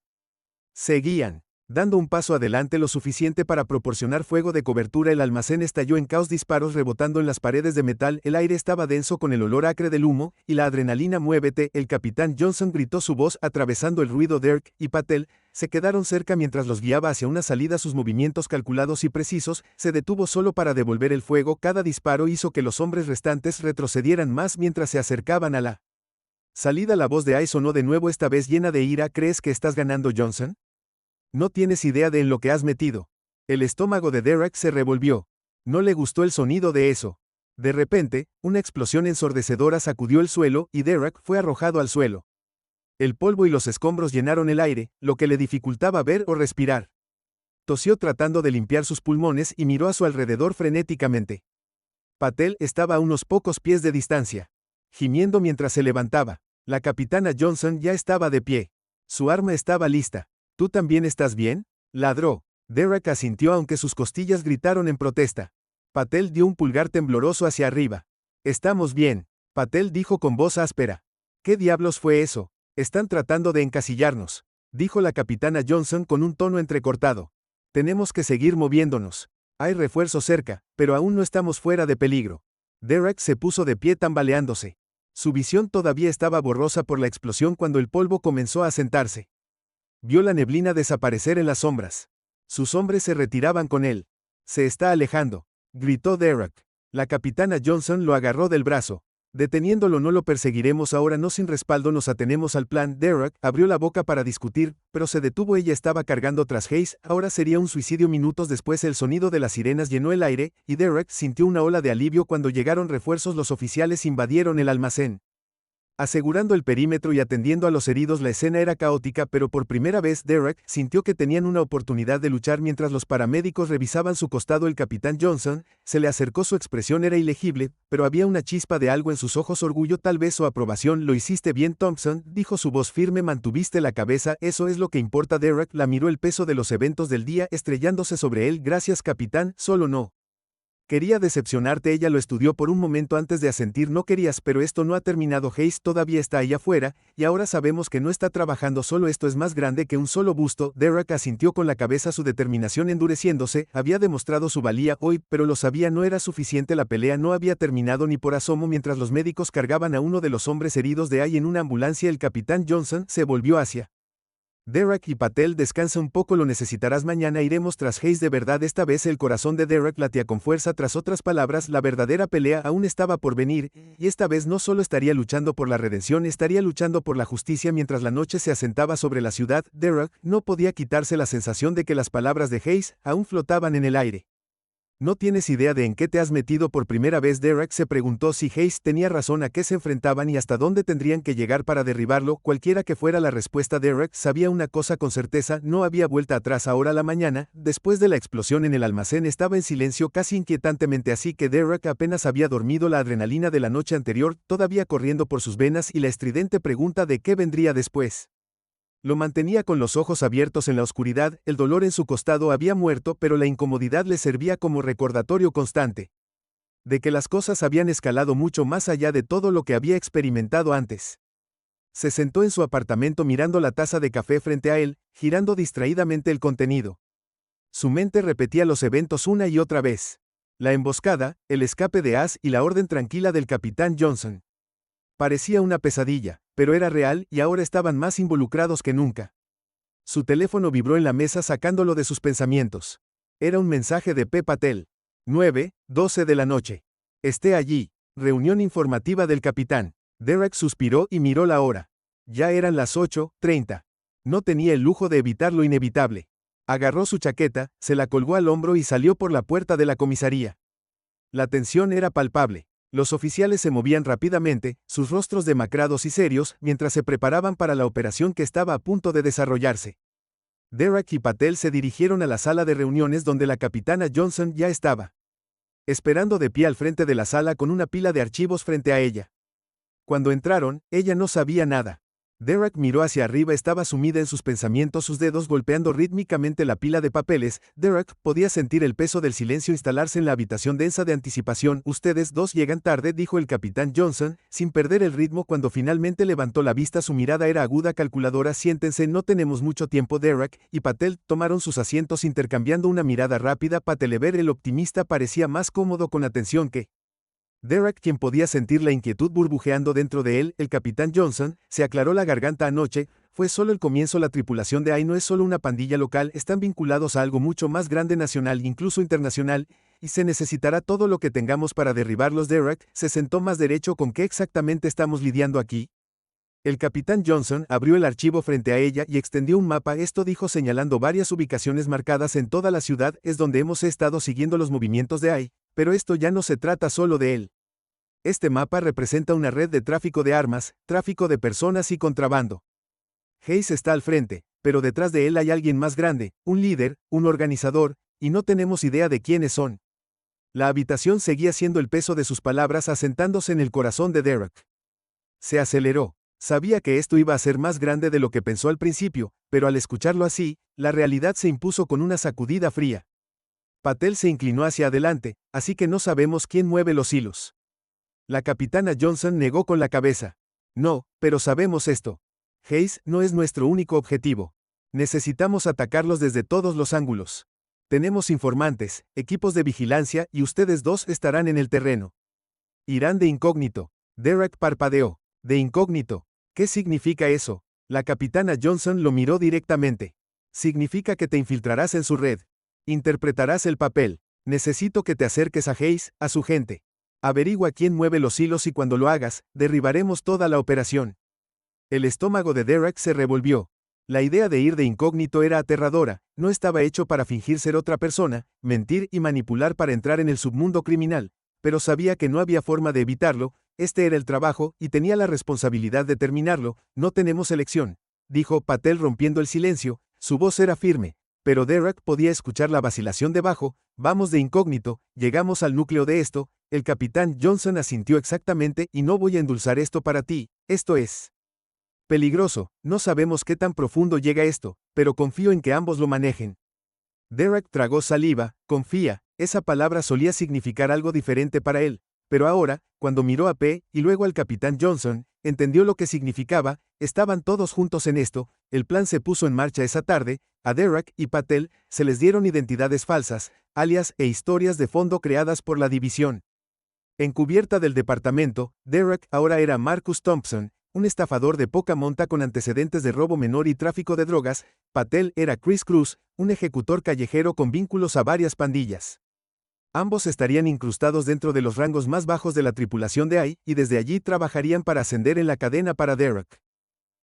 seguían dando un paso adelante, lo suficiente para proporcionar fuego de cobertura. El almacén estalló en caos, disparos rebotando en las paredes de metal. El aire estaba denso con el olor acre del humo y la adrenalina. Muévete, el capitán Johnson gritó, su voz atravesando el ruido. Derek y Patel se quedaron cerca mientras los guiaba hacia una salida, sus movimientos calculados y precisos. Se detuvo solo para devolver el fuego. Cada disparo hizo que los hombres restantes retrocedieran más mientras se acercaban a la salida. La voz de Ae sonó de nuevo, esta vez llena de ira. ¿Crees que estás ganando, Johnson? No tienes idea de en lo que has metido. El estómago de Derek se revolvió. No le gustó el sonido de eso. De repente, una explosión ensordecedora sacudió el suelo y Derek fue arrojado al suelo. El polvo y los escombros llenaron el aire, lo que le dificultaba ver o respirar. Tosió tratando de limpiar sus pulmones y miró a su alrededor frenéticamente. Patel estaba a unos pocos pies de distancia, gimiendo mientras se levantaba. La capitana Johnson ya estaba de pie. Su arma estaba lista. ¿Tú también estás bien?, ladró. Derek asintió aunque sus costillas gritaron en protesta. Patel dio un pulgar tembloroso hacia arriba. Estamos bien, Patel dijo con voz áspera. ¿Qué diablos fue eso? Están tratando de encasillarnos, dijo la capitana Johnson con un tono entrecortado. Tenemos que seguir moviéndonos. Hay refuerzos cerca, pero aún no estamos fuera de peligro. Derek se puso de pie tambaleándose. Su visión todavía estaba borrosa por la explosión cuando el polvo comenzó a asentarse. Vio la neblina desaparecer en las sombras. Sus hombres se retiraban con él. Se está alejando, gritó Derek. La capitana Johnson lo agarró del brazo. Deteniéndolo no lo perseguiremos ahora, no sin respaldo nos atenemos al plan. Derek abrió la boca para discutir, pero se detuvo. Ella estaba cargando tras Hayes, ahora sería un suicidio. Minutos después el sonido de las sirenas llenó el aire, y Derek sintió una ola de alivio cuando llegaron refuerzos. Los oficiales invadieron el almacén, asegurando el perímetro y atendiendo a los heridos. La escena era caótica, pero por primera vez Derek sintió que tenían una oportunidad de luchar mientras los paramédicos revisaban su costado. El capitán Johnson se le acercó, su expresión era ilegible, pero había una chispa de algo en sus ojos, orgullo tal vez o aprobación. Lo hiciste bien, Thompson, dijo su voz firme, mantuviste la cabeza, eso es lo que importa. Derek la miró, el peso de los eventos del día estrellándose sobre él. Gracias, capitán, solo no quería decepcionarte. Ella lo estudió por un momento antes de asentir. No querías, pero esto no ha terminado. Hayes todavía está ahí afuera, y ahora sabemos que no está trabajando solo. Esto es más grande que un solo busto. Derek asintió con la cabeza, su determinación endureciéndose. Había demostrado su valía hoy, pero lo sabía, no era suficiente. La pelea no había terminado ni por asomo. Mientras los médicos cargaban a uno de los hombres heridos de ahí en una ambulancia, el capitán Johnson se volvió hacia Derek y Patel. Descansa un poco, lo necesitarás, mañana iremos tras Hayes. De verdad, esta vez el corazón de Derek latía con fuerza. Tras otras palabras, la verdadera pelea aún estaba por venir, y esta vez no solo estaría luchando por la redención, estaría luchando por la justicia. Mientras la noche se asentaba sobre la ciudad, Derek no podía quitarse la sensación de que las palabras de Hayes aún flotaban en el aire. ¿No tienes idea de en qué te has metido? Por primera vez Derek se preguntó si Hayes tenía razón, a qué se enfrentaban y hasta dónde tendrían que llegar para derribarlo. Cualquiera que fuera la respuesta, Derek sabía una cosa con certeza, no había vuelta atrás. Ahora la mañana, después de la explosión en el almacén, estaba en silencio, casi inquietantemente así que Derek apenas había dormido. La adrenalina de la noche anterior todavía corriendo por sus venas y la estridente pregunta de qué vendría después lo mantenía con los ojos abiertos en la oscuridad. El dolor en su costado había muerto, pero la incomodidad le servía como recordatorio constante de que las cosas habían escalado mucho más allá de todo lo que había experimentado antes. Se sentó en su apartamento mirando la taza de café frente a él, girando distraídamente el contenido. Su mente repetía los eventos una y otra vez. La emboscada, el escape de As y la orden tranquila del capitán Johnson. Parecía una pesadilla, pero era real y ahora estaban más involucrados que nunca. Su teléfono vibró en la mesa sacándolo de sus pensamientos. Era un mensaje de P. Patel. 9:12 de la noche. Esté allí. Reunión informativa del capitán. Derek suspiró y miró la hora. Ya eran las 8:30. No tenía el lujo de evitar lo inevitable. Agarró su chaqueta, se la colgó al hombro y salió por la puerta de la comisaría. La tensión era palpable. Los oficiales se movían rápidamente, sus rostros demacrados y serios, mientras se preparaban para la operación que estaba a punto de desarrollarse. Derek y Patel se dirigieron a la sala de reuniones donde la capitana Johnson ya estaba esperando de pie al frente de la sala con una pila de archivos frente a ella. Cuando entraron, ella no sabía nada. Derek miró hacia arriba, estaba sumida en sus pensamientos, sus dedos golpeando rítmicamente la pila de papeles. Derek podía sentir el peso del silencio instalarse en la habitación densa de anticipación. Ustedes dos llegan tarde, dijo el capitán Johnson, sin perder el ritmo. Cuando finalmente levantó la vista, su mirada era aguda, calculadora. Siéntense, no tenemos mucho tiempo. Derek y Patel tomaron sus asientos intercambiando una mirada rápida. Patelever, el optimista, parecía más cómodo con atención que Derek, quien podía sentir la inquietud burbujeando dentro de él. El capitán Johnson se aclaró la garganta. Anoche fue solo el comienzo. La tripulación de AI no es solo una pandilla local, están vinculados a algo mucho más grande, nacional, incluso internacional, y se necesitará todo lo que tengamos para derribarlos. Derek se sentó más derecho. ¿Con qué exactamente estamos lidiando aquí? El capitán Johnson abrió el archivo frente a ella y extendió un mapa. Esto dijo señalando varias ubicaciones marcadas en toda la ciudad. Es donde hemos estado siguiendo los movimientos de AI, pero esto ya no se trata solo de él. Este mapa representa una red de tráfico de armas, tráfico de personas y contrabando. Hayes está al frente, pero detrás de él hay alguien más grande, un líder, un organizador, y no tenemos idea de quiénes son. La habitación seguía siendo el peso de sus palabras asentándose en el corazón de Derek. Se aceleró. Sabía que esto iba a ser más grande de lo que pensó al principio, pero al escucharlo así, la realidad se impuso con una sacudida fría. Patel se inclinó hacia adelante, así que no sabemos quién mueve los hilos. La capitana Johnson negó con la cabeza. No, pero sabemos esto. Hayes no es nuestro único objetivo. Necesitamos atacarlos desde todos los ángulos. Tenemos informantes, equipos de vigilancia y ustedes dos estarán en el terreno. Irán de incógnito. Derek parpadeó. De incógnito. ¿Qué significa eso? La capitana Johnson lo miró directamente. Significa que te infiltrarás en su red. Interpretarás el papel. Necesito que te acerques a Hayes, a su gente. Averigua quién mueve los hilos y cuando lo hagas, derribaremos toda la operación. El estómago de Derek se revolvió. La idea de ir de incógnito era aterradora, no estaba hecho para fingir ser otra persona, mentir y manipular para entrar en el submundo criminal, pero sabía que no había forma de evitarlo. Este era el trabajo, y tenía la responsabilidad de terminarlo. No tenemos elección, dijo Patel rompiendo el silencio. Su voz era firme, pero Derek podía escuchar la vacilación debajo. Vamos de incógnito, llegamos al núcleo de esto. El capitán Johnson asintió exactamente. Y no voy a endulzar esto para ti, esto es peligroso, no sabemos qué tan profundo llega esto, pero confío en que ambos lo manejen. Derek tragó saliva. Confía, esa palabra solía significar algo diferente para él. Pero ahora, cuando miró a P. y luego al capitán Johnson, entendió lo que significaba. Estaban todos juntos en esto. El plan se puso en marcha esa tarde. A Derek y Patel se les dieron identidades falsas, alias e historias de fondo creadas por la división encubierta del departamento. Derek ahora era Marcus Thompson, un estafador de poca monta con antecedentes de robo menor y tráfico de drogas. Patel era Chris Cruz, un ejecutor callejero con vínculos a varias pandillas. Ambos estarían incrustados dentro de los rangos más bajos de la tripulación de AI, y desde allí trabajarían para ascender en la cadena para Derek.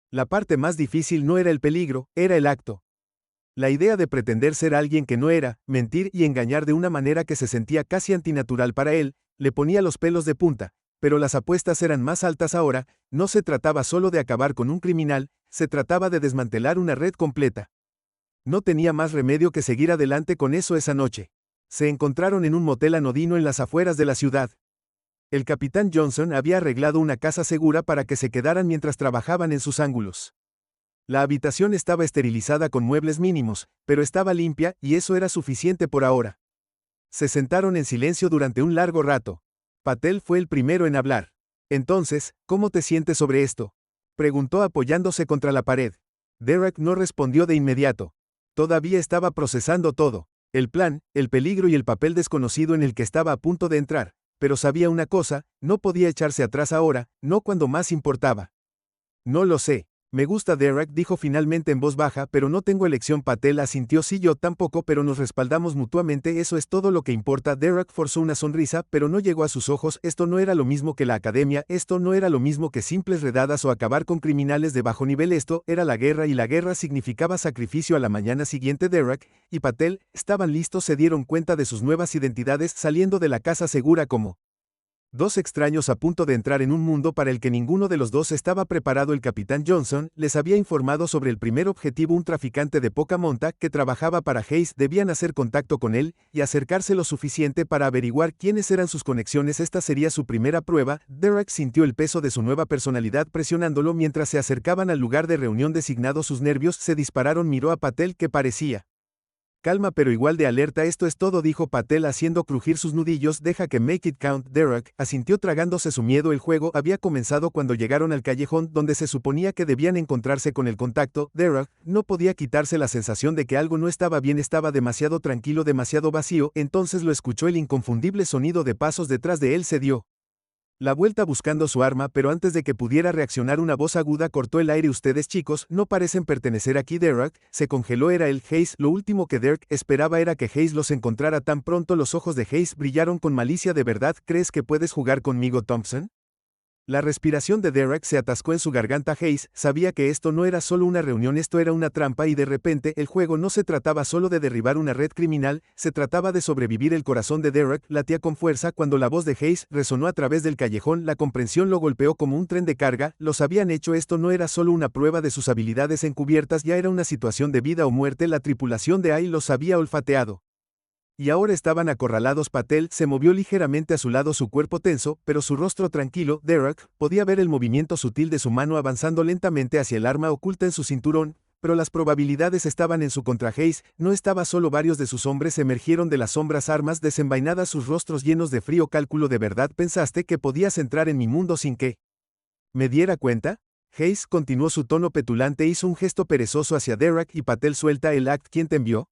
La parte más difícil no era el peligro, era el acto. La idea de pretender ser alguien que no era, mentir y engañar de una manera que se sentía casi antinatural para él, le ponía los pelos de punta, pero las apuestas eran más altas ahora. No se trataba solo de acabar con un criminal, se trataba de desmantelar una red completa. No tenía más remedio que seguir adelante con eso esa noche. Se encontraron en un motel anodino en las afueras de la ciudad. El capitán Johnson había arreglado una casa segura para que se quedaran mientras trabajaban en sus ángulos. La habitación estaba esterilizada con muebles mínimos, pero estaba limpia y eso era suficiente por ahora. Se sentaron en silencio durante un largo rato. Patel fue el primero en hablar. Entonces, ¿cómo te sientes sobre esto?, preguntó apoyándose contra la pared. Derek no respondió de inmediato. Todavía estaba procesando todo. El plan, el peligro y el papel desconocido en el que estaba a punto de entrar. Pero sabía una cosa, no podía echarse atrás ahora, no cuando más importaba. No lo sé. Me gusta Derek, dijo finalmente en voz baja, pero no tengo elección. Patel asintió. Sí, yo tampoco, pero nos respaldamos mutuamente, eso es todo lo que importa. Derek forzó una sonrisa, pero no llegó a sus ojos. Esto no era lo mismo que la academia, esto no era lo mismo que simples redadas o acabar con criminales de bajo nivel, esto era la guerra y la guerra significaba sacrificio. A la mañana siguiente Derek y Patel estaban listos, se dieron cuenta de sus nuevas identidades saliendo de la casa segura como dos extraños a punto de entrar en un mundo para el que ninguno de los dos estaba preparado. El capitán Johnson les había informado sobre el primer objetivo, un traficante de poca monta que trabajaba para Hayes. Debían hacer contacto con él y acercarse lo suficiente para averiguar quiénes eran sus conexiones. Esta sería su primera prueba. Derek sintió el peso de su nueva personalidad presionándolo mientras se acercaban al lugar de reunión designado. Sus nervios se dispararon. Miró a Patel, que parecía calma pero igual de alerta. Esto es todo, dijo Patel haciendo crujir sus nudillos. Deja que make it count. Derek asintió tragándose su miedo. El juego había comenzado cuando llegaron al callejón donde se suponía que debían encontrarse con el contacto. Derek no podía quitarse la sensación de que algo no estaba bien, estaba demasiado tranquilo, demasiado vacío. Entonces lo escuchó, el inconfundible sonido de pasos detrás de él. Se dio la vuelta buscando su arma, pero antes de que pudiera reaccionar una voz aguda cortó el aire. Ustedes chicos no parecen pertenecer aquí. Derek se congeló. Era él, Hayes. Lo último que Derek esperaba era que Hayes los encontrara tan pronto. Los ojos de Hayes brillaron con malicia. ¿De verdad crees que puedes jugar conmigo, Thompson? La respiración de Derek se atascó en su garganta. Hayes sabía que esto no era solo una reunión, esto era una trampa y de repente el juego no se trataba solo de derribar una red criminal, se trataba de sobrevivir. El corazón de Derek latía con fuerza cuando la voz de Hayes resonó a través del callejón. La comprensión lo golpeó como un tren de carga, los habían hecho. Esto no era solo una prueba de sus habilidades encubiertas, ya era una situación de vida o muerte. La tripulación de AI los había olfateado. Y ahora estaban acorralados. Patel se movió ligeramente a su lado, su cuerpo tenso, pero su rostro tranquilo. Derek podía ver el movimiento sutil de su mano avanzando lentamente hacia el arma oculta en su cinturón, pero las probabilidades estaban en su contra. Hayes no estaba solo, varios de sus hombres emergieron de las sombras, armas desenvainadas, sus rostros llenos de frío cálculo. ¿De verdad pensaste que podías entrar en mi mundo sin que me diera cuenta? Hayes continuó, su tono petulante, hizo un gesto perezoso hacia Derek y Patel. Suelta el act. ¿Quién te envió?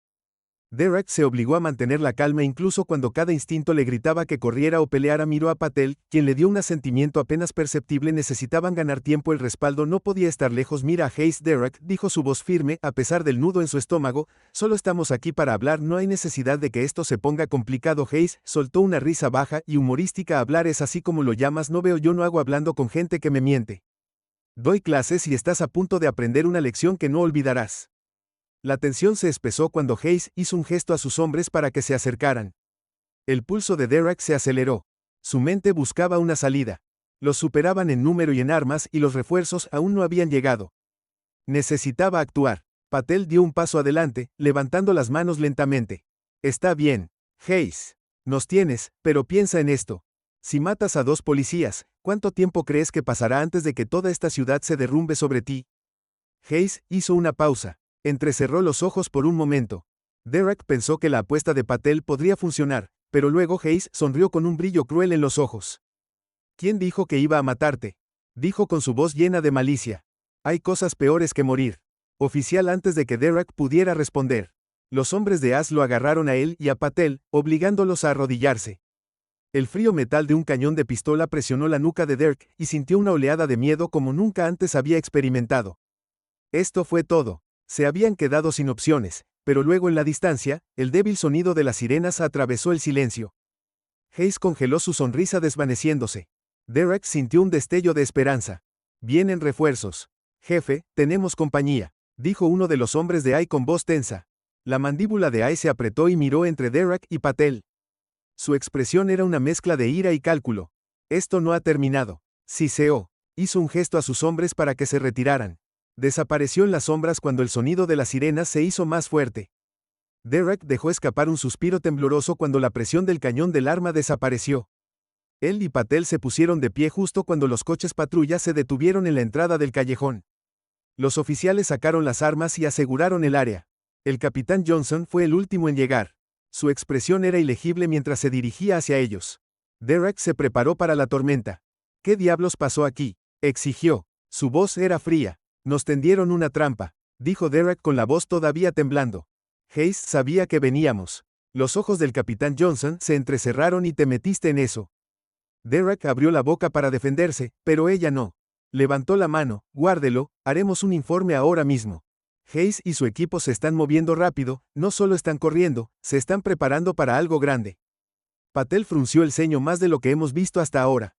Derek se obligó a mantener la calma incluso cuando cada instinto le gritaba que corriera o peleara. Miró a Patel, quien le dio un asentimiento apenas perceptible. Necesitaban ganar tiempo, el respaldo no podía estar lejos. Mira a Hayes. Derek dijo, su voz firme, a pesar del nudo en su estómago, solo estamos aquí para hablar, no hay necesidad de que esto se ponga complicado. Hayes soltó una risa baja y humorística. Hablar es así como lo llamas. No veo, yo no hago hablando con gente que me miente. Doy clases y estás a punto de aprender una lección que no olvidarás. La tensión se espesó cuando Hayes hizo un gesto a sus hombres para que se acercaran. El pulso de Derek se aceleró. Su mente buscaba una salida. Los superaban en número y en armas y los refuerzos aún no habían llegado. Necesitaba actuar. Patel dio un paso adelante, levantando las manos lentamente. Está bien, Hayes. Nos tienes, pero piensa en esto. Si matas a 2 policías, ¿cuánto tiempo crees que pasará antes de que toda esta ciudad se derrumbe sobre ti? Hayes hizo una pausa. Entrecerró los ojos por un momento. Derek pensó que la apuesta de Patel podría funcionar, pero luego Hayes sonrió con un brillo cruel en los ojos. ¿Quién dijo que iba a matarte? Dijo con su voz llena de malicia. Hay cosas peores que morir. Oficial, antes de que Derek pudiera responder. Los hombres de AS lo agarraron a él y a Patel, obligándolos a arrodillarse. El frío metal de un cañón de pistola presionó la nuca de Derek y sintió una oleada de miedo como nunca antes había experimentado. Esto fue todo. Se habían quedado sin opciones, pero luego en la distancia, el débil sonido de las sirenas atravesó el silencio. Hayes congeló su sonrisa desvaneciéndose. Derek sintió un destello de esperanza. Vienen refuerzos. Jefe, tenemos compañía, dijo uno de los hombres de AI con voz tensa. La mandíbula de AI se apretó y miró entre Derek y Patel. Su expresión era una mezcla de ira y cálculo. Esto no ha terminado. Siseó. Hizo un gesto a sus hombres para que se retiraran. Desapareció en las sombras cuando el sonido de las sirenas se hizo más fuerte. Derek dejó escapar un suspiro tembloroso cuando la presión del cañón del arma desapareció. Él y Patel se pusieron de pie justo cuando los coches patrulla se detuvieron en la entrada del callejón. Los oficiales sacaron las armas y aseguraron el área. El capitán Johnson fue el último en llegar. Su expresión era ilegible mientras se dirigía hacia ellos. Derek se preparó para la tormenta. ¿Qué diablos pasó aquí?, exigió. Su voz era fría. Nos tendieron una trampa, dijo Derek con la voz todavía temblando. Hayes sabía que veníamos. Los ojos del capitán Johnson se entrecerraron. ¿Y te metiste en eso? Derek abrió la boca para defenderse, pero ella no. Levantó la mano. Guárdelo, haremos un informe ahora mismo. Hayes y su equipo se están moviendo rápido, no solo están corriendo, se están preparando para algo grande. Patel frunció el ceño. Más de lo que hemos visto hasta ahora.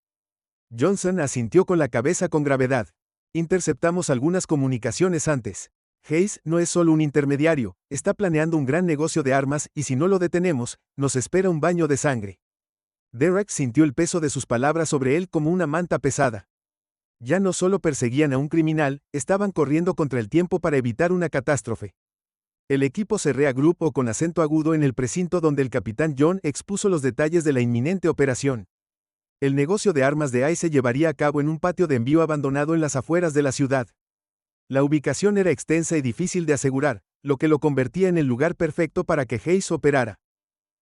Johnson asintió con la cabeza con gravedad. Interceptamos algunas comunicaciones antes. Hayes no es solo un intermediario, está planeando un gran negocio de armas y si no lo detenemos, nos espera un baño de sangre. Derek sintió el peso de sus palabras sobre él como una manta pesada. Ya no solo perseguían a un criminal, estaban corriendo contra el tiempo para evitar una catástrofe. El equipo se reagrupó con acento agudo en el precinto donde el capitán John expuso los detalles de la inminente operación. El negocio de armas de AI se llevaría a cabo en un patio de envío abandonado en las afueras de la ciudad. La ubicación era extensa y difícil de asegurar, lo que lo convertía en el lugar perfecto para que Hayes operara.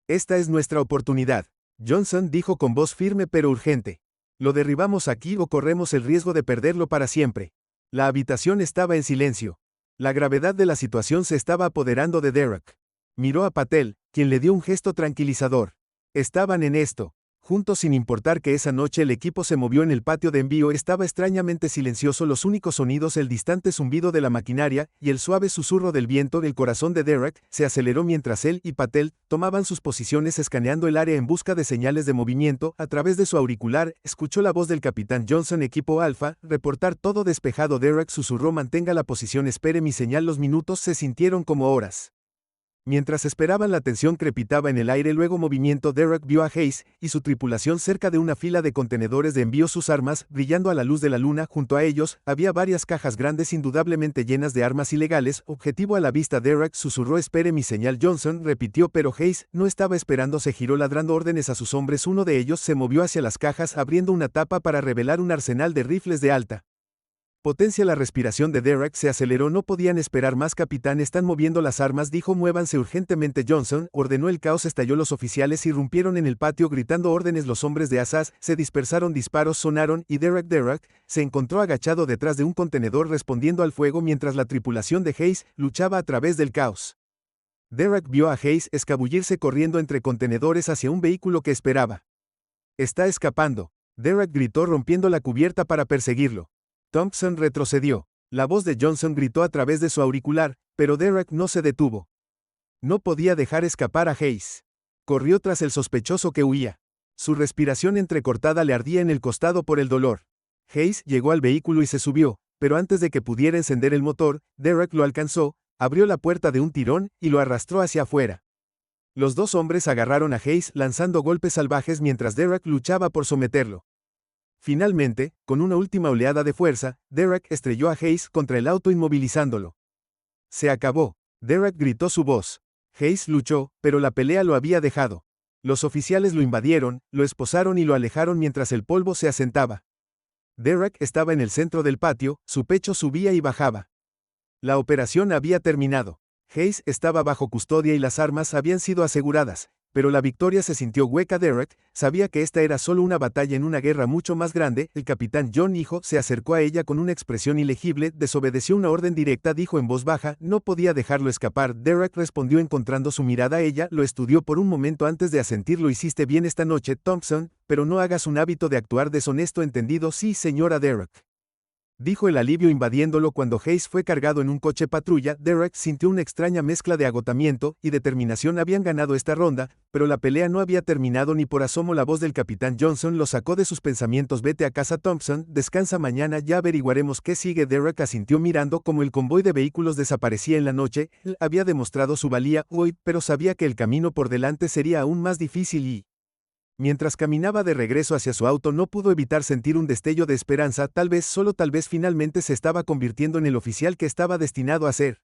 Esta es nuestra oportunidad, Johnson dijo con voz firme pero urgente. Lo derribamos aquí o corremos el riesgo de perderlo para siempre. La habitación estaba en silencio. La gravedad de la situación se estaba apoderando de Derek. Miró a Patel, quien le dio un gesto tranquilizador. Estaban en esto. Juntos sin importar que esa noche el equipo se movió en el patio de envío estaba extrañamente silencioso, los únicos sonidos el distante zumbido de la maquinaria y el suave susurro del viento. El corazón de Derek se aceleró mientras él y Patel tomaban sus posiciones escaneando el área en busca de señales de movimiento. A través de su auricular, escuchó la voz del capitán Johnson, equipo Alfa, reportar todo despejado. Derek susurró: mantenga la posición, espere mi señal. Los minutos se sintieron como horas. Mientras esperaban, la tensión crepitaba en el aire. Luego movimiento. Derek vio a Hayes y su tripulación cerca de una fila de contenedores de envío, sus armas brillando a la luz de la luna. Junto a ellos, había varias cajas grandes indudablemente llenas de armas ilegales. Objetivo a la vista. Derek susurró: espere mi señal. Johnson repitió, pero Hayes no estaba esperando. Se giró ladrando órdenes a sus hombres. Uno de ellos se movió hacia las cajas, abriendo una tapa para revelar un arsenal de rifles de alta potencia. La respiración de Derek se aceleró. No podían esperar más. Capitán, están moviendo las armas, dijo. Muévanse urgentemente. Johnson ordenó. El caos estalló. Los oficiales irrumpieron en el patio gritando órdenes. Los hombres de Asas se dispersaron. Disparos sonaron y Derek se encontró agachado detrás de un contenedor respondiendo al fuego mientras la tripulación de Hayes luchaba a través del caos. Derek vio a Hayes escabullirse corriendo entre contenedores hacia un vehículo que esperaba. Está escapando. Derek gritó, rompiendo la cubierta para perseguirlo. Thompson retrocedió. La voz de Johnson gritó a través de su auricular, pero Derek no se detuvo. No podía dejar escapar a Hayes. Corrió tras el sospechoso que huía. Su respiración entrecortada le ardía en el costado por el dolor. Hayes llegó al vehículo y se subió, pero antes de que pudiera encender el motor, Derek lo alcanzó, abrió la puerta de un tirón y lo arrastró hacia afuera. Los dos hombres agarraron a Hayes lanzando golpes salvajes mientras Derek luchaba por someterlo. Finalmente, con una última oleada de fuerza, Derek estrelló a Hayes contra el auto inmovilizándolo. Se acabó. Derek gritó su voz. Hayes luchó, pero la pelea lo había dejado. Los oficiales lo invadieron, lo esposaron y lo alejaron mientras el polvo se asentaba. Derek estaba en el centro del patio, su pecho subía y bajaba. La operación había terminado. Hayes estaba bajo custodia y las armas habían sido aseguradas. Pero la victoria se sintió hueca. Derek sabía que esta era solo una batalla en una guerra mucho más grande. El capitán John hijo se acercó a ella con una expresión ilegible. Desobedeció una orden directa, dijo en voz baja. No podía dejarlo escapar. Derek respondió encontrando su mirada. Ella lo estudió por un momento antes de asentir. Lo hiciste bien esta noche, Thompson, pero no hagas un hábito de actuar deshonesto. ¿Entendido? Sí, señora Derek. Dijo el alivio invadiéndolo cuando Hayes fue cargado en un coche patrulla. Derek sintió una extraña mezcla de agotamiento y determinación. Habían ganado esta ronda, pero la pelea no había terminado ni por asomo. La voz del capitán Johnson lo sacó de sus pensamientos. Vete a casa, Thompson, descansa, mañana ya averiguaremos qué sigue. Derek asintió mirando cómo el convoy de vehículos desaparecía en la noche. Él había demostrado su valía hoy, pero sabía que el camino por delante sería aún más difícil y... Mientras caminaba de regreso hacia su auto no pudo evitar sentir un destello de esperanza. Tal vez, solo tal vez, finalmente se estaba convirtiendo en el oficial que estaba destinado a ser.